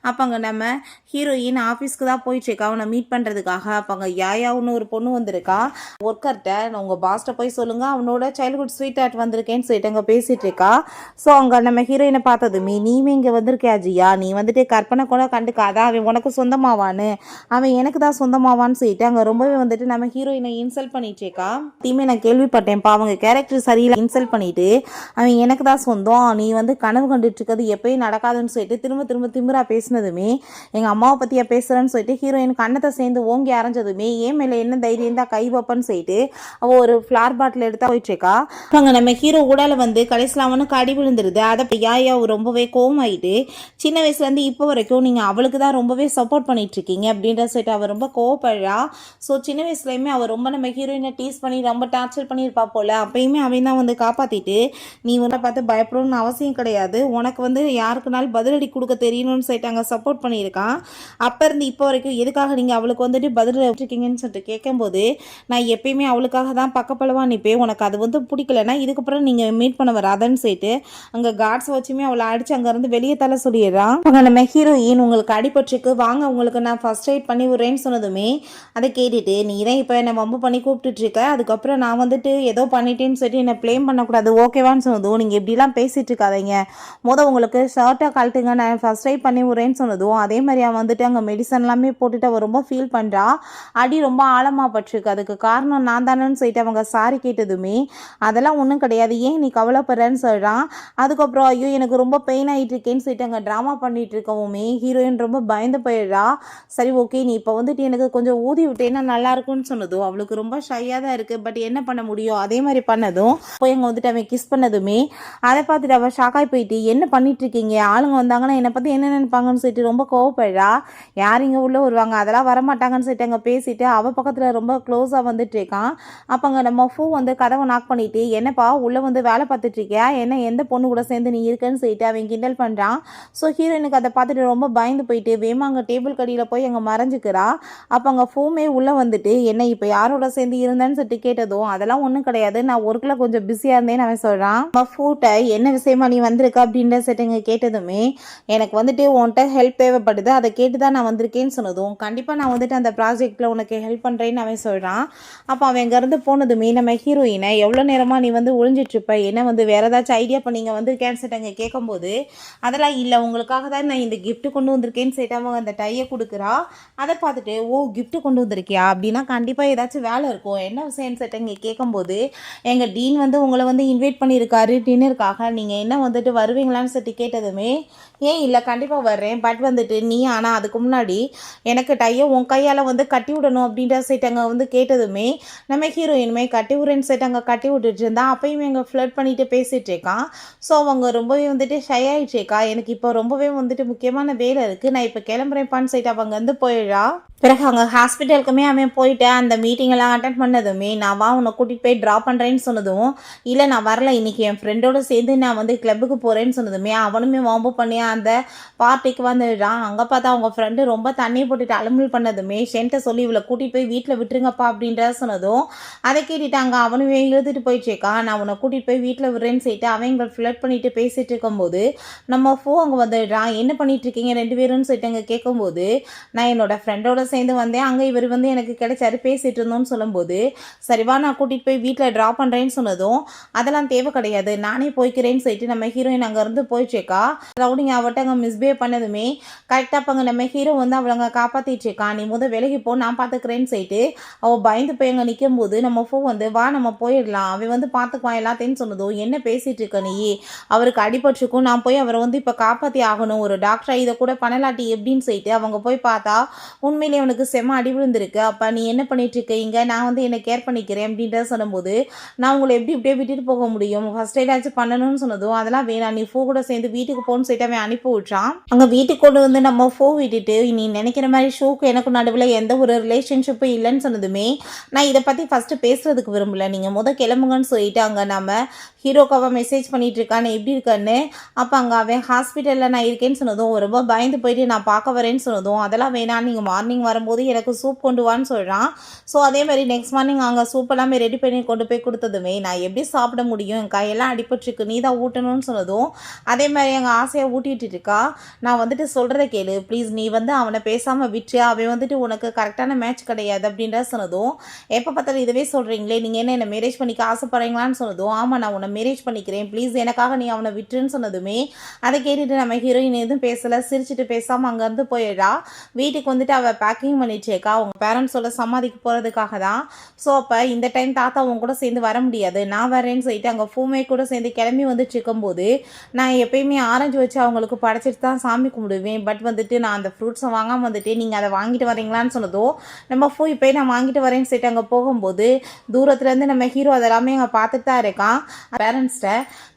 அப்போ அங்கே நம்ம ஹீரோயின் ஆஃபீஸ்க்கு தான் போயிட்டுருக்கா அவனை மீட் பண்ணுறதுக்காக. அப்போ அங்கே யாயாவுன்னு ஒரு பொண்ணு வந்திருக்கா. ஒர்க்கர்கிட்ட உங்கள் பாஸ்ட்டை போய் சொல்லுங்கள் அவனோட சைல்ட்ஹுட் ஸ்வீட் ஆர்ட் வந்திருக்கேன்னு சொல்லிட்டு அங்கே பேசிகிட்டு இருக்கா. ஸோ அங்கே நம்ம ஹீரோயினை பார்த்ததுமே நீமே இங்கே வந்திருக்கியா ஜியா, நீ வந்துட்டு கற்பனை கூட கண்டுக்காத, அவன் உனக்கு சொந்தமாவான்னு அவன் எனக்கு தான் சொந்தமாவான்னு சொல்லிட்டு அங்கே ரொம்பவே வந்துட்டு நம்ம ஹீரோயினை இன்சல்ட் பண்ணிட்டேக்கா. தீமே நான் கேள்விப்பட்டேன்ப்பா அவங்க கேரக்டர் சரியில்லை இன்சல்ட் பண்ணிட்டு அவன் எனக்கு தான் சொந்தம், நீ வந்து கனவு கண்டுட்டு இருக்கிறது எப்பயும் நடக்காதுன்னு சொல்லிட்டு திரும்ப திரும்ப திமிரா பேசினதுமே எங்கள் அம்மாவை பற்றியா பேசுகிறேன்னு சொல்லிட்டு ஹீரோயின் கண்ணத்தை சேர்ந்து ஓங்கி அரைஞ்சதுமே ஏன் மேலே என்ன தைரியம் தான் கை வைப்பன்னு சொல்லிட்டு அவள் ஒரு ஃப்ளார் பாட்டில் எடுத்தா போயிட்டுருக்கா. அங்கே நம்ம ஹீரோ உடால வந்து கடைசியில் அவனுக்கு அடி விழுந்துருது. அதை யாயா ரொம்பவே கோவமாயிட்டு சின்ன வயசுலேருந்து இப்போ வரைக்கும் நீங்கள் அவளுக்கு தான் ரொம்பவே சப்போர்ட் பண்ணிகிட்ருக்கீங்க அப்படின்ற சொல்லிட்டு அவள் ரொம்ப கோவப்படுறா. ஸோ சின்ன வயசுலேயுமே அவள் ரொம்ப நம்ம ஹீரோயினை டீஸ் பண்ணி ரொம்ப டார்ச்சர் பண்ணியிருப்பா போல். அப்பயுமே அவன் தான் வந்து காப்பாற்றிட்டு நீ உன்னை பார்த்து பயப்படணும்னு அவசியம் கிடையாது, உனக்கு வந்து யாருக்குனாலும் பதிலடி கொடுக்க தெரியணும்னு சொல்லிட்டு அங்கே சப்போர்ட் பண்ணியிருக்கான். அப்போ இருந்து இப்போ வரைக்கும் எதுக்காக நீங்கள் அவளுக்கு வந்துட்டு பதில் விட்டுருக்கீங்கன்னு சொல்லிட்டு கேட்கும்போது நான் எப்பயுமே அவளுக்காக தான் பக்கப்பளவா நிற்பேன், உனக்கு அது வந்து பிடிக்கலன்னா இதுக்கப்புறம் நீங்கள் மீட் பண்ண வராதன்னு சொல்லிட்டு அங்கே கார்ட்ஸ் வச்சுமே அவளை அடித்து அங்கேருந்து வெளியே தலை சொல்லிடுறான். அங்கே நம்ம ஹீரோயின் உங்களுக்கு அடிபட்டுருக்கு வாங்க உங்களுக்கு நான் ஃபர்ஸ்ட் எய்ட் பண்ணி விட்றேன்னு சொன்னதுமே அதை கேட்டுட்டு நீ தான் இப்போ என்னை வம்பு பண்ணி கூப்பிட்டுட்ருக்க, அதுக்கப்புறம் நான் வந்துட்டு ஏதோ பண்ணிட்டேன்னு சொல்லிட்டு என்னை ப்ளேம் பண்ணக்கூடாது ஓகேவான்னு சொன்னதும் நீங்கள் இப்படிலாம் பேசிகிட்டு இருக்காதீங்க, உங்களுக்கு ஷர்ட்டாக கழட்டுங்க நான் ஃபர்ஸ்ட் எய்ட் பண்ணி விட்றேன்னு சொன்னதும் அதே மாதிரி அவன் வந்துட்டு அங்கே மெடிசன் எல்லாமே போட்டுட்டு அவள் ரொம்ப ஃபீல் பண்ணுறா. அடி ரொம்ப ஆழமாக பட்டிருக்கு, அதுக்கு காரணம் நான் தானேன்னு சொல்லிட்டு அவங்க சாரி கேட்டதுமே அதெல்லாம் ஒன்றும் கிடையாது ஏன் நீ கவலைப்படுறேன்னு சொல்கிறான். அதுக்கப்புறம் ஐயோ எனக்கு ரொம்ப பெயின் ஆகிட்டு இருக்கேன்னு சொல்லிட்டு அங்கே ட்ராமா பண்ணிகிட்டு இருக்கவுமே ஹீரோயின் ரொம்ப பயந்து போயிடுறா. சரி ஓகே நீ இப்போ வந்துட்டு எனக்கு கொஞ்சம் ஊதி விட்டேன்னா நல்லாயிருக்கும்னு சொன்னதும் அவளுக்கு ரொம்ப ஷையாக தான் இருக்குது, பட் என்ன பண்ண முடியும் அதே மாதிரி பண்ணதும் போய் அங்கே வந்துட்டு அவன் கிஸ் பண்ணதுமே அதை பார்த்துட்டு அவள் ஷாக்காகி போயிட்டு என்ன பண்ணிகிட்ருக்கீங்க, ஆளுங்க வந்தாங்கன்னா என்னை பற்றி என்ன நினைப்பாங்கன்னு சொல்லிட்டு ரொம்ப கோவப்படுறா. யார் இங்கே உள்ளே வருவாங்க அதெல்லாம் வரமாட்டாங்கன்னு சொல்லிட்டு அங்கே பேசிட்டு அவள் பக்கத்தில் ரொம்ப க்ளோஸாக வந்துட்டு இருக்கான். அப்போ அங்கே நம்ம ஃபூ வந்து கதவை நாக் பண்ணிட்டு என்னப்பா உள்ளே வந்து வேலை பார்த்துட்டு இருக்கியா, என்ன எந்த பொண்ணு கூட சேர்ந்து நீ இருக்கன்னு சொல்லிட்டு அவன் கிண்டல் பண்ணுறான். ஸோ ஹீரோயினுக்கு அதை பார்த்துட்டு ரொம்ப பயந்து போயிட்டு வேமா அங்கே டேபிள் கடியில் போய் அங்கே மறைஞ்சிக்கிறா. அப்போ அங்கே ஃபூமே உள்ளே வந்துட்டு என்ன இப்போ யாரோட சேர்ந்து இருந்தேன்னு சொல்லிட்டு கேட்டதும் அதெல்லாம் ஒன்றும் கிடையாது நான் ஒர்க்கில் கொஞ்சம் பிஸியாக இருந்தேன்னு அவன் சொல்கிறான். நம்ம ஃபூட்டை என்ன விஷயமா நீ வந்திருக்க அப்படின்ற செட்டுங்க கேட்டதுமே எனக்கு வந்துட்டு உன்கிட்ட ஹெல்ப் தேவைப்படுது அதை கேட்டு தான் நான் வந்திருக்கேன்னு சொன்னதும் கண்டிப்பாக நான் வந்துட்டு அந்த ப்ராஜெக்டில் உனக்கு ஹெல்ப் பண்ணுறேன்னு அவன் சொல்கிறான். அப்போ அவன் இங்கேருந்து போனதுமே நம்ம ஹீரோயினை எவ்வளோ நேரமாக நீ வந்து ஒழிஞ்சிட்ருப்ப என்ன வந்து வேறு ஏதாச்சும் ஐடியா பண்ணிங்க வந்து கேன்சர் அங்கே கேட்கும்போது அதெல்லாம் இல்லை உங்களுக்காக தான் நான் இந்த கிஃப்ட்டு கொண்டு வந்திருக்கேன்னு சொல்லிட்டு அவங்க அந்த டையை கொடுக்குறா. அதை பார்த்துட்டு ஓ கிஃப்ட்டு கொண்டு வந்திருக்கியா அப்படின்னா கண்டிப்பாக ஏதாச்சும் வேலை இருக்கும் என்ன விஷயம்னு சொல்லிட்டு இங்கே கேட்கும்போது எங்கள் டீன் வந்து உங்களை வந்து இன்வைட் பண்ணியிருக்காரு டின்னருக்காக நீங்கள் என்ன வந்துட்டு வருவீங்களான்னு சொல்லிட்டு கேட்டதுமே ஏன் இல்லை கண்டிப்பாக வர்றேன் பட் வந்துட்டு நீ ஆனால் அதுக்கு முன்னாடி எனக்கு டையை உன் கையால் வந்து கட்டி விடணும் அப்படின்ற சைட் அங்கே வந்து கேட்டதுமே நம்ம ஹீரோயினுமே கட்டி விடுறேன்னு சைட் அங்கே கட்டி விட்டுட்டு இருந்தா அப்பயுமே அங்கே ஃப்ளட் பண்ணிட்டு பேசிகிட்டு இருக்கான். ஸோ அவங்க ரொம்பவே வந்துட்டு ஷை ஆகிட்டு இருக்கா எனக்கு இப்போ ரொம்பவே வந்துட்டு முக்கியமான வேலை இருக்குது நான் இப்போ கிளம்புறேன்ப்பான்னு சைட் அவங்க வந்து போயிடுறா. பிறகு அங்கே ஹாஸ்பிட்டலுக்குமே அவன் போயிட்டு அந்த மீட்டிங்கெல்லாம் அட்டன் பண்ணதுமே நான் வா உன்னை கூட்டிகிட்டு போய் ட்ரா பண்ணுறேன்னு சொன்னதும் இல்லை நான் வரல இன்றைக்கி என் ஃப்ரெண்டோடு சேர்ந்து நான் வந்து கிளப்புக்கு போகிறேன்னு சொன்னதுமே அவனுமே வாம்பு பண்ணி அந்த பார்ட்டிக்கு வந்துடுறான். அங்கே பார்த்தா அவங்க ஃப்ரெண்டு ரொம்ப தண்ணி போட்டுட்டு அலுமல் பண்ணதுமே ஷென்ட்டை சொல்லி இவளை கூட்டிகிட்டு போய் வீட்டில் விட்டுருங்கப்பா அப்படின்ற சொன்னதும் அதை கேட்டுட்டாங்க அவனுமே இழுத்துட்டு போயிட்டுருக்கான். நான் உன்னை கூட்டிகிட்டு போய் வீட்டில் விடுறேன்னு சொல்லிட்டு அவன் இங்கே ஃப்ளட் பண்ணிட்டு பேசிகிட்டு இருக்கும்போது நம்ம ஃபோ அங்கே வந்துடுறான். என்ன பண்ணிட்டு இருக்கீங்க ரெண்டு பேரும்னு சொல்லிட்டு அங்கே கேட்கும்போது நான் என்னோட ஃப்ரெண்டோட சேர்ந்து வந்தேன் அங்கே இவர் வந்து எனக்கு கிடைச்சாரு பேசிகிட்டு இருந்தோன்னு சொல்லும்போது சரிவா நான் கூட்டிகிட்டு போய் வீட்டில் ட்ரா பண்ணுறேன்னு சொன்னதும் அதெல்லாம் தேவை கிடையாது நானே போய்க்கிறேன்னு சொல்லிட்டு நம்ம ஹீரோயின் அங்கேருந்து போயிட்டுருக்கா. ரவுடிங்க அவட்ட அங்கே மிஸ்பிஹேவ் பண்ணதுமே கரெக்டாக அப்போ அங்கே நம்ம ஹீரோ வந்து அவளை அங்கே காப்பாற்றிட்டு இருக்கான். நீ முதல் விலகி போ நான் பார்த்துக்கிறேன்னு சொல்லிட்டு அவள் பயந்து போய் அங்கே நிற்கும் போது நம்ம ஃபோ வந்து வா நம்ம போயிடலாம் அவன் வந்து பார்த்துக்குவான் எல்லாத்தையும் சொன்னதும் என்ன பேசிகிட்டு இருக்க நீ அவருக்கு அடிபட்டுருக்கும் நான் போய் அவரை வந்து இப்போ காப்பாற்றி ஆகணும் ஒரு டாக்டரை இதை கூட பண்ணலாட்டி எப்படின்னு சொல்லிட்டு அவங்க போய் பார்த்தா உண்மையிலே அவனுக்கு செம்ம அடி விழுந்திருக்கு. அப்போ நீ என்ன பண்ணிட்டு இருக்கீங்க நான் வந்து என்னை கேர் பண்ணிக்கிறேன் அப்படின்றத சொல்லும்போது நான் உங்களை எப்படி இப்படியே விட்டுட்டு போக முடியும் ஃபர்ஸ்ட் எய்டாச்சும் பண்ணணும்னு சொன்னதும் அதெல்லாம் வேணாம் நீ ஃபோ கூட சேர்ந்து வீட்டுக்கு போகணும்னு சொல்லிட்டு அவன் அனுப்பி விட்றான். அங்கே வீட்டுக்கு கொண்டு வந்து நம்ம ஃபோ விட்டுட்டு நீ நினைக்கிற மாதிரி ஷோக்கு எனக்கு நடுவில் எந்த ஒரு ரிலேஷன்ஷிப்பும் இல்லைன்னு சொன்னதுமே நான் இதை பற்றி ஃபஸ்ட்டு பேசுறதுக்கு விரும்பல நீங்கள் கிளம்புங்கன்னு சொல்லிட்டு அங்கே நம்ம ஹீரோக்காவை மெசேஜ் பண்ணிட்டு இருக்கான்னு எப்படி இருக்கான்னு. அப்போ அங்கே அவன் ஹாஸ்பிட்டலில் நான் இருக்கேன்னு சொன்னதும் ரொம்ப பயந்து போயிட்டு நான் பார்க்க வரேன்னு சொன்னதும் அதெல்லாம் வேணாம் நீங்கள் மார்னிங் வரும்போது எனக்கு சூப் கொண்டு வான்னு சொல்கிறான். ஸோ அதே மாதிரி நெக்ஸ்ட் மார்னிங் அங்கே சூப் எல்லாமே ரெடி பண்ணி கொண்டு போய் கொடுத்ததுமே நான் எப்படி சாப்பிட முடியும் என் கையெல்லாம் அடிபட்டுருக்கு நீ தான் ஊட்டணும்னு சொன்னதும் அதே மாதிரி எங்கள் ஆசையாக ஊட்டிகிட்டு இருக்கா. நான் வந்துட்டு சொல்கிறத கேளு ப்ளீஸ் நீ வந்து அவனை பேசாமல் விட்டு அவன் வந்துட்டு உனக்கு கரெக்டான மேட்ச் கிடையாது அப்படின்ற சொன்னதும் எப்போ பார்த்தாலும் இதுவே சொல்கிறீங்களே நீங்கள் என்ன மேரேஜ் பண்ணிக்க ஆசைப்படுறீங்களான்னு சொன்னதும் ஆமாம் நான் உன்னை மேரேஜ் பண்ணிக்கிறேன் ப்ளீஸ் எனக்காக நீ அவனை விட்டுருன்னு சொன்னதுமே அதை கேட்டுட்டு நம்ம ஹீரோயின் எதுவும் பேசலை சிரிச்சுட்டு பேசாமல் அங்கேருந்து போயிடுறா. வீட்டுக்கு வந்துட்டு அவள் பேக் பேக்கிங் பண்ணிச்சேக்கா உங்கள் பேரண்ட்ஸோட சமாதிக்கு போகிறதுக்காக தான். ஸோ அப்போ இந்த டைம் தாத்தா உன் கூட சேர்ந்து வர முடியாது, நான் வரேன்னு சொல்லிட்டு அங்கே பூமே கூட சேர்ந்து கிளம்பி வந்துட்டு இருக்கும்போது, நான் எப்பயுமே ஆரஞ்சு வச்சு அவங்களுக்கு படைச்சிட்டு தான் சாமி கும்பிடுவேன். பட் வந்துட்டு நான் அந்த ஃப்ரூட்ஸை வாங்காமல் வந்துட்டு நீங்கள் அதை வாங்கிட்டு வரீங்களான்னு சொன்னதோ, நம்ம பூ இப்போ நான் வாங்கிட்டு வரேன்னு சொல்லிட்டு அங்கே போகும்போது தூரத்துலேருந்து நம்ம ஹீரோ அதெல்லாமே அங்கே பார்த்துட்டு தான் இருக்கான். பேரண்ட்ஸ்கிட்ட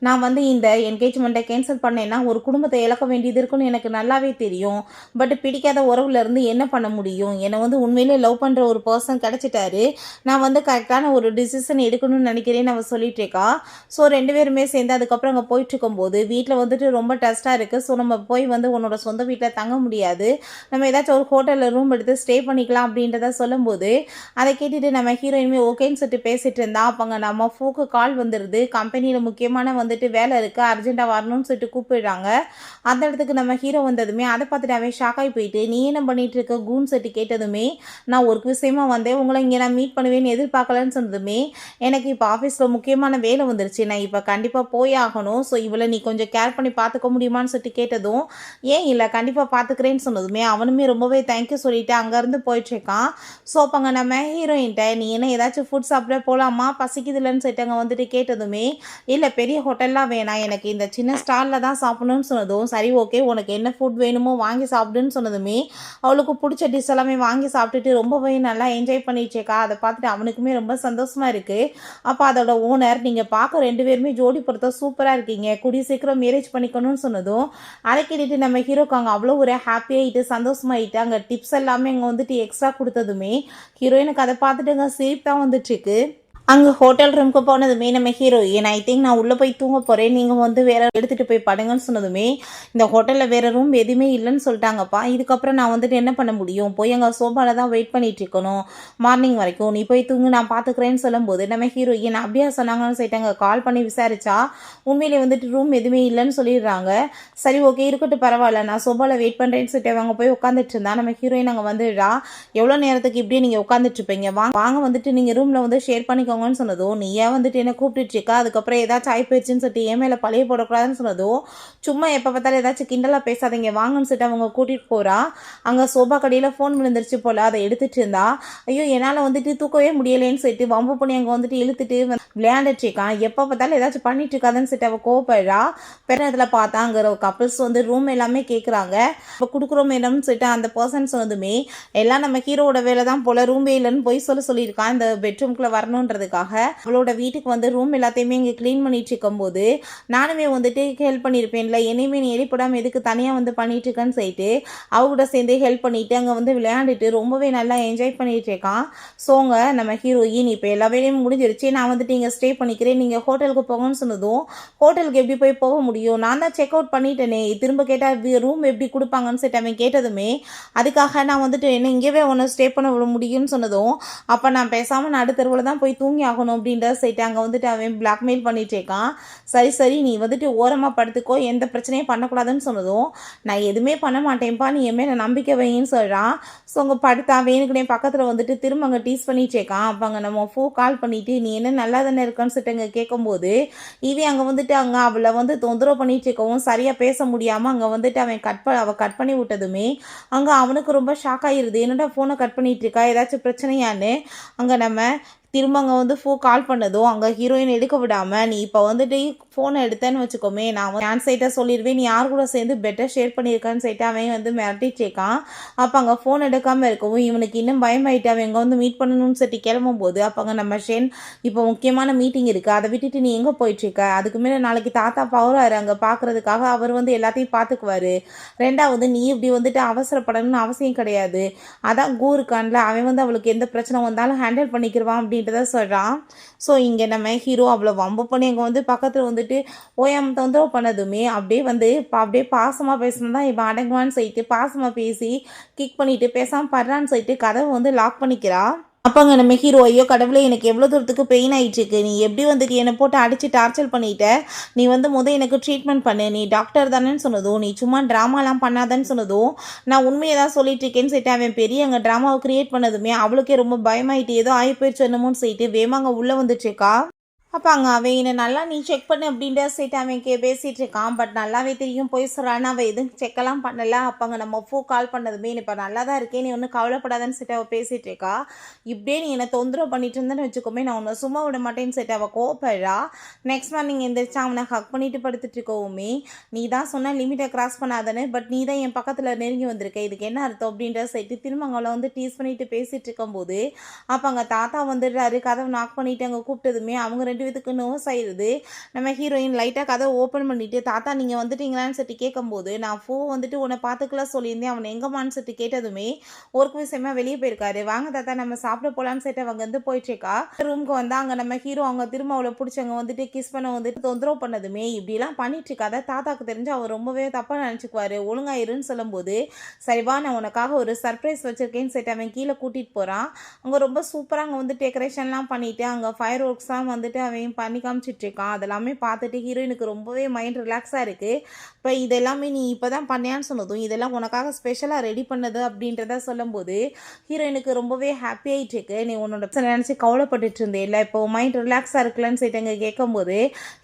நான் வந்து இந்த என்கேஜ்மெண்ட்டை கேன்சல் பண்ணேன்னா ஒரு குடும்பத்தை இழக்க வேண்டியது இருக்குன்னு எனக்கு நல்லாவே தெரியும். பட் பிடிக்காத உறவுல இருந்து என்ன பண்ண முடியும், என்னை வந்து உண்மையிலே லவ் பண்ணுற ஒரு பர்சன் கிடச்சிட்டாரு, நான் வந்து கரெக்டான ஒரு டிசிஷன் எடுக்கணும்னு நினைக்கிறேன்னு அவன் சொல்லிட்டு இருக்கா. ஸோ 2 பேருமே சேர்ந்து அதுக்கப்புறம் அங்கே போயிட்டு இருக்கும்போது வீட்டில் வந்துட்டு ரொம்ப டஸ்ட்டாக இருக்குது. ஸோ நம்ம போய் வந்து உன்னோட சொந்த வீட்டில் தங்க முடியாது, நம்ம ஏதாச்சும் ஒரு ஹோட்டலில் ரூம் எடுத்து ஸ்டே பண்ணிக்கலாம் அப்படின்றத சொல்லும்போது அதை கேட்டுட்டு நம்ம ஹீரோயினுமே ஓகேன்னு சொல்லிட்டு பேசிட்டு இருந்தா. அப்போங்க நம்ம ஃபோக்கு கால் வந்துடுது, கம்பெனியில் முக்கியமான வந்துட்டு வேலை இருக்குது, அர்ஜென்ட்டாக வரணும்னு சொல்லிட்டு கூப்பிடுறாங்க. அந்த இடத்துக்கு நம்ம ஹீரோ வந்ததுமே அதை பார்த்துட்டு அவன் ஷாக்காகி போயிட்டு நீ என்ன பண்ணிட்டு இருக்க கூன் செட்டு கேட்டதுமே, நான் ஒரு விஷயமா வந்தேன், உங்களை இங்கே நான் மீட் பண்ணுவேன்னு எதிர்பார்க்கலன்னு சொன்னதுமே, எனக்கு இப்போ ஆஃபீஸில் முக்கியமான வேலை வந்துருச்சு, நான் இப்போ கண்டிப்பாக போய் ஆகணும், ஸோ இவளை நீ கொஞ்சம் கேர் பண்ணி பார்த்துக்க முடியுமான்னு சொல்லிட்டு கேட்டதும், ஏன் இல்லை கண்டிப்பாக பார்த்துக்கிறேன்னு சொன்னதுமே அவனுமே ரொம்பவே தேங்க்யூ சொல்லிட்டு அங்கேருந்து போயிட்டுருக்கான். ஸோ அப்போங்க நம்ம ஹீரோயின்ட்ட நீ என்ன ஏதாச்சும் ஃபுட் சாப்பிட போகலாமா பசிக்குதுலன்னு சொல்லிட்டு அங்கே வந்துட்டு கேட்டதுமே, இல்லை பெரிய ஹோட்டல்லாம் வேணாம், எனக்கு இந்த சின்ன ஸ்டாலில் தான் சாப்பிடணும்னு சொன்னதும், சரி ஓகே உனக்கு என்ன ஃபுட் வேணுமோ வாங்கி சாப்பிடுன்னு சொன்னதுமே அவளுக்கு பிடிச்ச டிஷ் எல்லாமே வாங்கி சாப்பிட்டுட்டு ரொம்பவே நல்லா என்ஜாய் பண்ணிச்சேக்கா. அதை பார்த்துட்டு அவனுக்குமே ரொம்ப சந்தோஷமாக இருக்குது. அப்போ அதோட ஓனர் நீங்கள் பார்க்க 2 பேருமே ஜோடி பொறுத்த சூப்பராக இருக்கீங்க, கூடிய சீக்கிரம் மேரேஜ் பண்ணிக்கணும்னு சொன்னதும் அதை கேட்டுட்டு நம்ம ஹீரோக்கு அங்கே அவ்வளோ ஒரு ஹாப்பியாகிட்டு சந்தோஷமாயிட்டு அங்கே டிப்ஸ் எல்லாமே அங்கே வந்துட்டு எக்ஸ்ட்ரா கொடுத்ததுமே ஹீரோயினுக்கு அதை பார்த்துட்டு அங்கே சிரிப்பு தான் வந்துட்டுருக்கு. அங்கே ஹோட்டல் ரூமுக்கு போனதுமே நம்ம ஹீரோயின் ஐ திங்க் நான் உள்ளே போய் தூங்க போகிறேன், நீங்கள் வந்து வேறு எடுத்துகிட்டு போய் படுங்கன்னு சொன்னதுமே, இந்த ஹோட்டலில் வேறு ரூம் எதுவுமே இல்லைன்னு சொல்லிட்டாங்கப்பா, இதுக்கப்புறம் நான் வந்துட்டு என்ன பண்ண முடியும், போய் அங்கே சோஃபாவில் தான் வெயிட் பண்ணிட்டு இருக்கணும் மார்னிங் வரைக்கும், நீ போய் தூங்கு நான் பார்த்துக்கிறேன்னு சொல்லும்போது நம்ம ஹீரோயின் அப்படியா சொன்னாங்கன்னு சொல்லிட்டாங்க. கால் பண்ணி விசாரிச்சா உண்மையிலே வந்துட்டு ரூம் எதுவுமே இல்லைன்னு சொல்லிடுறாங்க. சரி ஓகே இருக்கட்டும் பரவாயில்ல, நான் சோஃபாவில் வெயிட் பண்ணுறேன்னு சொல்லிட்டு அவங்க போய் உட்காந்துட்டு இருந்தா. நம்ம ஹீரோயின் அங்கே வந்துடுறா. எவ்வளோ நேரத்துக்கு இப்படியே நீங்கள் உட்காந்துட்டு இருப்பீங்க, வாங்க வந்துட்டு நீங்கள் ரூமில் வந்து ஷேர் பண்ணிக்கோங்க சொன்னதும், நீ ஏன் வந்துட்டு என்ன கூப்பிட்டு இருக்கா, அதுக்கப்புறம் ஏதாச்சும் ஆயிப்போச்சுன்னு சொல்லிட்டு என் மேலே பழைய போடக்கூடாதுன்னு சொன்னதும், சும்மா எப்போ பார்த்தாலும் ஏதாச்சும் கிண்டலாக பேசாதீங்க வாங்கன்னு சொல்லிட்டு அவங்க கூட்டிகிட்டு போகிறா. அங்கே சோபா கடையில் ஃபோன் விழுந்துருச்சு போல், அதை எடுத்துகிட்டு இருந்தா. ஐயோ என்னால் வந்துட்டு தூக்கவே முடியலேன்னு சொல்லிட்டு வம்பு பண்ணி அங்கே வந்துட்டு இழுத்துட்டு விளையாண்டுட்டு இருக்கான். எப்போ பார்த்தாலும் ஏதாச்சும் பண்ணிட்டு இருக்காதுன்னு சொல்லிட்டு அவள் கோவப்படுறா. பிறகு பார்த்தா அங்கே கப்பிள்ஸ் வந்து ரூம் எல்லாமே கேட்குறாங்க. இப்போ கொடுக்குறோம் மேடம்னு சொல்லிட்டு அந்த பர்சன் சொன்னதுமே, எல்லாம் நம்ம ஹீரோட வேலை தான் போல், ரூம் இல்லைன்னு போய் சொல்லியிருக்கான் இந்த பெட்ரூம்குள்ளே வரணுன்றது. அவளோட வீட்டுக்கு வந்து ரூம் எல்லாத்தையுமே இங்கே க்ளீன் பண்ணிட்டு இருக்கும்போது நானுமே வந்துட்டு ஹெல்ப் பண்ணியிருப்பேன்ல, என்னையுமே நீ எழுப்பிடாமல் எதுக்கு தனியாக வந்து பண்ணிட்டு இருக்கேன்னு சொல்லிட்டு அவங்கூட சேர்ந்து ஹெல்ப் பண்ணிட்டு அங்கே வந்து விளையாண்டுட்டு ரொம்பவே நல்லா என்ஜாய் பண்ணிட்டு இருக்கான். ஸோங்க நம்ம ஹீரோயின் இப்போ எல்லா வேலையும் முடிஞ்சிருச்சு, நான் வந்துட்டு இங்கே ஸ்டே பண்ணிக்கிறேன், நீங்கள் ஹோட்டலுக்கு போங்கன்னு சொன்னதும், ஹோட்டலுக்கு எப்படி போய் போக முடியும், நான் தான் செக் அவுட் பண்ணிட்டேனே, திரும்ப கேட்டால் ரூம் எப்படி கொடுப்பாங்கன்னு சொல்லிட்டு அவன் கேட்டதுமே, அதுக்காக நான் வந்துட்டு என்ன இங்கேவே ஒன்று ஸ்டே பண்ண விட முடியும்னு சொன்னதும், அப்போ நான் பேசாமல் நடுத்தருவில் தான் போய் தூங்கி ஆகணும் அப்படின்ற சைட்டு அங்கே வந்துட்டு அவன் பிளாக்மெயில் பண்ணிட்டு இருக்கான். சரி நீ வந்துட்டு ஓரமாக படுத்துக்கோ, எந்த பிரச்சனையும் பண்ணக்கூடாதுன்னு சொன்னதும், நான் எதுவுமே பண்ண மாட்டேன்ப்பா, நீ என் மேலே நம்பிக்கை வைன்னு சொல்கிறான். ஸோ அங்கே படுத்தா வேணுக்குனே பக்கத்தில் வந்துட்டு திரும்ப அங்கே டீஸ் பண்ணிட்டு இருக்கான். அப்போ அங்கே நம்ம ஃபோ கால் பண்ணிவிட்டு நீ என்ன நல்லா தானே இருக்கான்னு சொல்லிட்டு அங்கே கேட்கும்போது, இவன் அங்கே வந்துட்டு அங்கே அவளை வந்து தொந்தரவு பண்ணிட்டு இருக்கவும் சரியாக பேச முடியாமல் அங்கே வந்துட்டு அவள் கட் பண்ணி விட்டதுமே அங்கே அவனுக்கு ரொம்ப ஷாக் ஆகிடுது. என்னடா ஃபோனை கட் பண்ணிட்டு இருக்கா, ஏதாச்சும் பிரச்சனையான்னு அங்கே நம்ம திரும்ப அங்கே வந்து கால் பண்ணதும் அங்கே ஹீரோயின் எடுக்க விடாமல், நீ இப்போ வந்துட்டு ஃபோனை எடுத்தேன்னு வச்சுக்கோமே, நான் வந்து என் சைட்டாக சொல்லிடுவேன், நீ யார் கூட சேர்ந்து பெட்டர் ஷேர் பண்ணியிருக்கான்னு சைட்டு அவன் வந்து மிரட்டிச்சேக்கான். அப்போ அங்கே ஃபோன் எடுக்காமல் இருக்கவும் இவனுக்கு இன்னும் பயமாயிட்டு அவன் எங்கே வந்து மீட் பண்ணணும்னு சொல்லிட்டு கிளம்பும்போது, அப்போ அங்கே நம்ம ஷென் இப்போ முக்கியமான மீட்டிங் இருக்குது, அதை விட்டுட்டு நீ எங்கே போயிட்டுருக்க, அதுக்கு மேலே நாளைக்கு தாத்தா பவராரு அங்கே பார்க்குறதுக்காக அவர் வந்து எல்லாத்தையும் பார்த்துக்குவார், ரெண்டாவது நீ இப்படி வந்துட்டு அவசரப்படணும்னு அவசியம் கிடையாது, அதான் கூருக்கான்ல அவன் வந்து அவளுக்கு எந்த பிரச்சனை வந்தாலும் ஹேண்டில் பண்ணிக்கிடுவான் அப்படின்றத சொல்கிறான். ஸோ இங்கே நம்ம ஹீரோ அவ்வளோ வம்பு பண்ணி அங்கே வந்து பக்கத்தில் வந்துட்டு ஓயாம தொந்தரவு பண்ணதுமே அப்படியே பாசமாக பேசணும் தான் இப்போ அடங்குவான்னு சொல்லிட்டு பாசமாக பேசி கிக் பண்ணிவிட்டு பேசாமல் படுறான்னு சொல்லிட்டு கதவை வந்து லாக் பண்ணிக்கிறா. அப்போங்க நம்ம ஹீரோ ஐயோ கடவுளே எனக்கு எவ்வளோ தூரத்துக்கு பெயின் ஆகிட்டுருக்கு, நீ எப்படி வந்துட்டு என்னை போட்டு அடித்து டார்ச்சர் பண்ணிட்ட, நீ வந்து எனக்கு ட்ரீட்மெண்ட் பண்ணு, நீ டாக்டர் தானேன்னு சொன்னதும், நீ சும்மா ட்ராமாலாம் பண்ணாதான்னு சொன்னதும், நான் உண்மையை தான் சொல்லிட்டு இருக்கேன்னு சொல்லிட்டு அவன் பெரிய அங்கே ட்ராமாவை க்ரியேட் பண்ணதுமே அவளுக்கே ரொம்ப பயமாயிட்டு ஏதோ ஆகி போயிடுச்சு என்னமோன்னு சொல்லிட்டு வேமாங்க உள்ளே வந்துட்டுருக்கா. அப்போ அங்கே அவன் என்னை நல்லா நீ செக் பண்ணு அப்படின்ற சைட்டு அவன் பேசிகிட்டு இருக்கான். பட் நல்லாவே தெரியும் போய் சொல்கிறான்னு. அவள் எதுவும் செக்கெல்லாம் பண்ணலை. அப்போ அங்கே நம்ம கால் பண்ணதுமே நீ இப்போ நல்லா தான் இருக்கேன், நீ ஒன்றும் கவலைப்படாதான்னு சொல்லிட்டு அவள் பேசிகிட்டு இருக்கா. இப்படியே நீ என்னை தொந்தரவு பண்ணிட்டு இருந்தேன்னு வச்சுக்கோமே, நான் உன்னை சும்மா விட மாட்டேன்னு சொல்லிட்டு அவள் கோவப்படுறா. நெக்ஸ்ட் மார்னிங் எந்திரிச்சா அவனை ஹக் பண்ணிட்டு படுத்துட்டு இருக்கோமே, நீ தான் சொன்ன லிமிட்டை கிராஸ் பண்ணாதானே, பட் நீ தான் என் பக்கத்தில் நெருங்கி வந்திருக்க, இதுக்கு என்ன அர்த்தம் அப்படின்ற சைட்டு திரும்ப அவளை வந்து டீஸ் பண்ணிட்டு பேசிகிட்டு இருக்கும்போது அப்போ அங்கே தாத்தா வந்துடுறாரு. கதவை நாக் பண்ணிவிட்டு அங்கே கூப்பிட்டதுமே அவங்க 2 பேத்துக்கு நோஸ் ஆயிடுது. நம்ம ஹீரோயின் லைட்டாக கதவை ஓப்பன் பண்ணிவிட்டு தாத்தா நீங்கள் வந்துட்டீங்களான்னு சொல்லிட்டு கேட்கும்போது, நான் வந்துட்டு உன்னை பார்த்துக்கலாம் சொல்லியிருந்தேன், அவனை எங்கம்மான்னு சொல்லிட்டு கேட்டதுமே ஒர்க் விஷயமா வெளியே போயிருக்காரு, வாங்க தாத்தா நம்ம சாப்பிட போகலான்னு சொல்லிட்டு அவங்க வந்து போயிட்டுருக்கா. ரூமுக்கு வந்து அங்கே நம்ம ஹீரோ அவங்க திரும்ப அவளை பிடிச்சவங்க வந்துட்டு கிஸ் பண்ண வந்துட்டு தொந்தரவு பண்ணதுமே இப்படிலாம் பண்ணிட்டு இருக்காத, தாத்தாக்கு தெரிஞ்சு அவர் ரொம்பவே தப்பாக நினச்சிக்குவாரு, ஒழுங்காயிருன்னு சொல்லும்போது சரிவா நான் உனக்காக ஒரு சர்ப்ரைஸ் வச்சுருக்கேன்னு சொல்லிட்டு அவன் கீழே கூட்டிகிட்டு போகிறான். அங்கே ரொம்ப சூப்பராக அங்கே வந்து டெக்கரேஷன்லாம் பண்ணிவிட்டு அங்கே ஃபயர் ஒர்க்ஸ்லாம் வந்துட்டு அவன் பண்ணி காமிச்சிட்ருக்கான். அதெல்லாமே பார்த்துட்டு ஹீரோயினுக்கு ரொம்பவே மைண்ட் ரிலாக்ஸாக இருக்குது. இப்போ இதெல்லாமே நீ இப்போ தான் பண்ணியான்னு சொன்னதும் இதெல்லாம் உனக்காக ஸ்பெஷலாக ரெடி பண்ணது அப்படின்றத சொல்லும்போது ஹீரோயினுக்கு ரொம்பவே ஹாப்பி ஆகிட்டுருக்கு. நீ உன்னோட நினச்சி கவலைப்பட்டுட்டு இருந்தே இல்லை, இப்போ மைண்ட் ரிலாக்ஸாக இருக்குல்லன்னு சொல்லிட்டு அங்கே கேட்கும்போது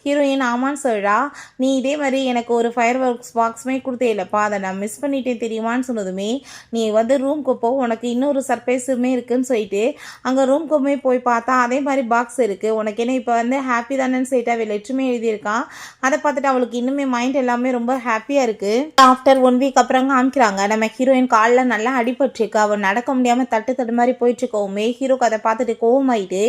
ஹீரோயின் ஆமான்னு சொல்கிறா. நீ இதே மாதிரி எனக்கு ஒரு ஃபயர் ஒர்க்ஸ் பாக்ஸுமே கொடுத்தே இல்லைப்பா, அதை நான் மிஸ் பண்ணிட்டேன் தெரியுமான்னு சொன்னதுமே நீ வந்து ரூம்க்கு போ, உனக்கு இன்னொரு சர்ப்ரைஸுமே இருக்குதுன்னு சொல்லிட்டு அங்கே ரூம்க்குமே போய் பார்த்தா அதே மாதிரி பாக்ஸ் இருக்குது. உனக்கு என்ன இப்போ வந்து ஹாப்பி தானேன்னு சொல்லிட்டு அவள் லெட்டருமே எழுதியிருக்கான். அதை பார்த்துட்டு அவளுக்கு இன்னுமே மைண்ட் எல்லாமே ரொம்ப ஹாப்பியாக இருக்குது. ஆஃப்டர் 1 வீக் அப்புறம் காமிக்கிறாங்க நம்ம ஹீரோயின் காலில் நல்லா அடிபட்டுருக்கு. அவள் நடக்க முடியாமல் தட்டு மாதிரி போயிட்டுருக்கோமே ஹீரோக்கு அதை பார்த்துட்டு கோவமாயிட்டு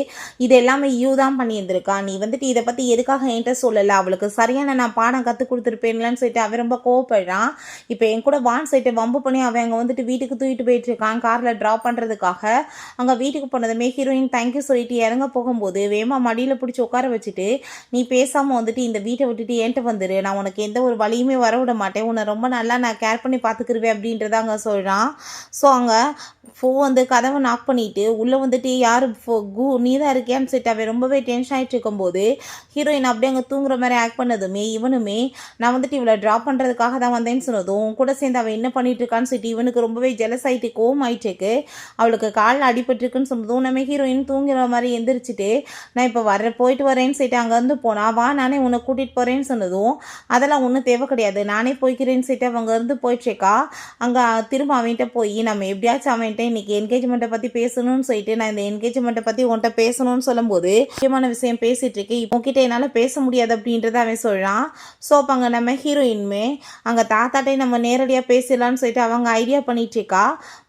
இது எல்லாமே தான் பண்ணியிருந்திருக்கா, நீ வந்துட்டு இதை பற்றி எதுக்காக என்கிட்ட சொல்லலை, அவளுக்கு சரியான நான் பாடம் கற்றுக் கொடுத்துருப்பேன்லன்னு சொல்லிட்டு அவன் ரொம்ப கோவப்படுறான். இப்போ என் கூட வான் சைட்டை வம்பு பண்ணி அவன் அங்கே வந்துட்டு வீட்டுக்கு தூக்கிட்டு போயிட்டுருக்கான் காரில் ட்ராப் பண்ணுறதுக்காக. அங்கே வீட்டுக்கு போனதுமே ஹீரோயின் தேங்க்யூ சொல்லிட்டு இறங்க போகும்போது வேமா மடியில் பிடிச்சி உட்கார வச்சுட்டு நீ பேசாமல் வந்துட்டு இந்த வீட்டை விட்டுட்டு என்கிட்ட வந்துடு, நான் உனக்கு எந்த ஒரு வழியுமே வர விட மாட்டேன், உன்னை ரொம்ப நல்லா நான் கேர் பண்ணி பார்த்துக்கிருவேன் அப்படின்றத அங்கே சொல்கிறான். ஸோ அங்கே வந்து கதவை நாக் பண்ணிவிட்டு உள்ளே வந்துட்டு யார் நீ தான் இருக்கியான்னு சொல்லிட்டு அவன் ரொம்பவே டென்ஷன் ஆகிட்டு இருக்கும்போது ஹீரோயின் அப்படியே அங்கே தூங்குற மாதிரி ஆக்ட் பண்ணதுமே இவனுமே நான் வந்துட்டு இவளை ட்ராப் பண்ணுறதுக்காக தான் வந்தேன்னு சொன்னதும் கூட சேர்ந்து அவன் என்ன பண்ணிட்டு இருக்கான்னு சொல்லிட்டு இவனுக்கு ரொம்பவே ஜெலஸ் ஆகிட்டு கோவம் ஆகிட்டுருக்கு. அவளுக்கு காலில் அடிபட்டுருக்குன்னு சொன்னதும் நம்ம ஹீரோயின் தூங்குற மாதிரி எந்திரிச்சிட்டு நான் இப்போ போயிட்டு வரேன்னு சொல்லிட்டு அங்கேருந்து போனா வா நானே உன்னை கூட்டிகிட்டு போகிறேன்னு சொன்னதும் அதெல்லாம் ஒன்றும் தேவை கிடையாது, நானே போய்க்கிறேன்னு சொல்லிட்டு அவங்க இருந்து போயிட்டுருக்கா. அங்கே திரும்ப அவன்கிட்ட போய் நம்ம எப்படியாச்சும் அவன்கிட்ட இன்னைக்கு என்கேஜ்மெண்ட்டை பற்றி பேசணும்னு சொல்லிட்டு நான் இந்த என்கேஜ்மெண்ட்டை பற்றி உன்கிட்ட பேசணும்னு சொல்லும்போது முக்கியமான விஷயம் பேசிகிட்டு இருக்கேன், இப்போ கிட்ட என்னால் பேச முடியாது அப்படின்றத அவன் சொல்கிறான். ஸோ அப்போ அங்கே நம்ம ஹீரோயின்மே அங்கே தாத்தாட்டே நம்ம நேரடியாக பேசலான்னு சொல்லிட்டு அவங்க ஐடியா பண்ணிட்டு இருக்கா.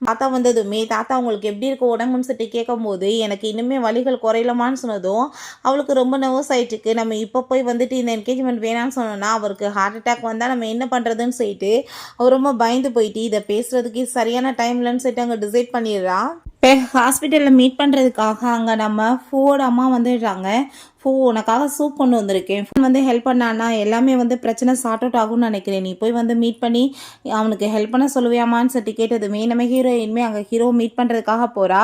தாத்தா வந்ததுமே தாத்தா உங்களுக்கு எப்படி இருக்க உடம்புன்னு சொல்லிட்டு கேட்கும்போது எனக்கு இன்னுமே வலிகள் குறையலமான்னு சொன்னதும் அவளுக்கு ரொம்ப நர்வஸ் ஆகிட்டுருக்கு. நம்ம இப்போ போய் வந்துட்டு இந்த என்கேஜ்மெண்ட் வேணான்னு சொன்னோன்னா அவருக்கு ஹார்ட் அட்டாக் வந்தால் நம்ம என்ன பண்ணுறதுன்னு சொல்லிட்டு அவர் ரொம்ப பயந்து போயிட்டு இதை பேசுகிறதுக்கு சரியான டைம்லன்னு சொல்லிட்டு அங்கே டிசைட் பண்ணிடுறா. இப்போ ஹாஸ்பிட்டலில் மீட் பண்ணுறதுக்காக அங்கே நம்ம ஃபோட அம்மா வந்துடுறாங்க. உனக்காக சூப் கொண்டு வந்திருக்கேன், வந்து ஹெல்ப் பண்ணான்னா எல்லாமே வந்து பிரச்சனை சார்ட் அவுட் ஆகும்னு நினைக்கிறேன், நீ போய் வந்து மீட் பண்ணி அவனுக்கு ஹெல்ப் பண்ண சொல்லுவியாமான்னு சொல்லிட்டு கேட்டதுமே நம்ம ஹீரோயின்மே அங்கே ஹீரோ மீட் பண்ணுறதுக்காக போகிறா.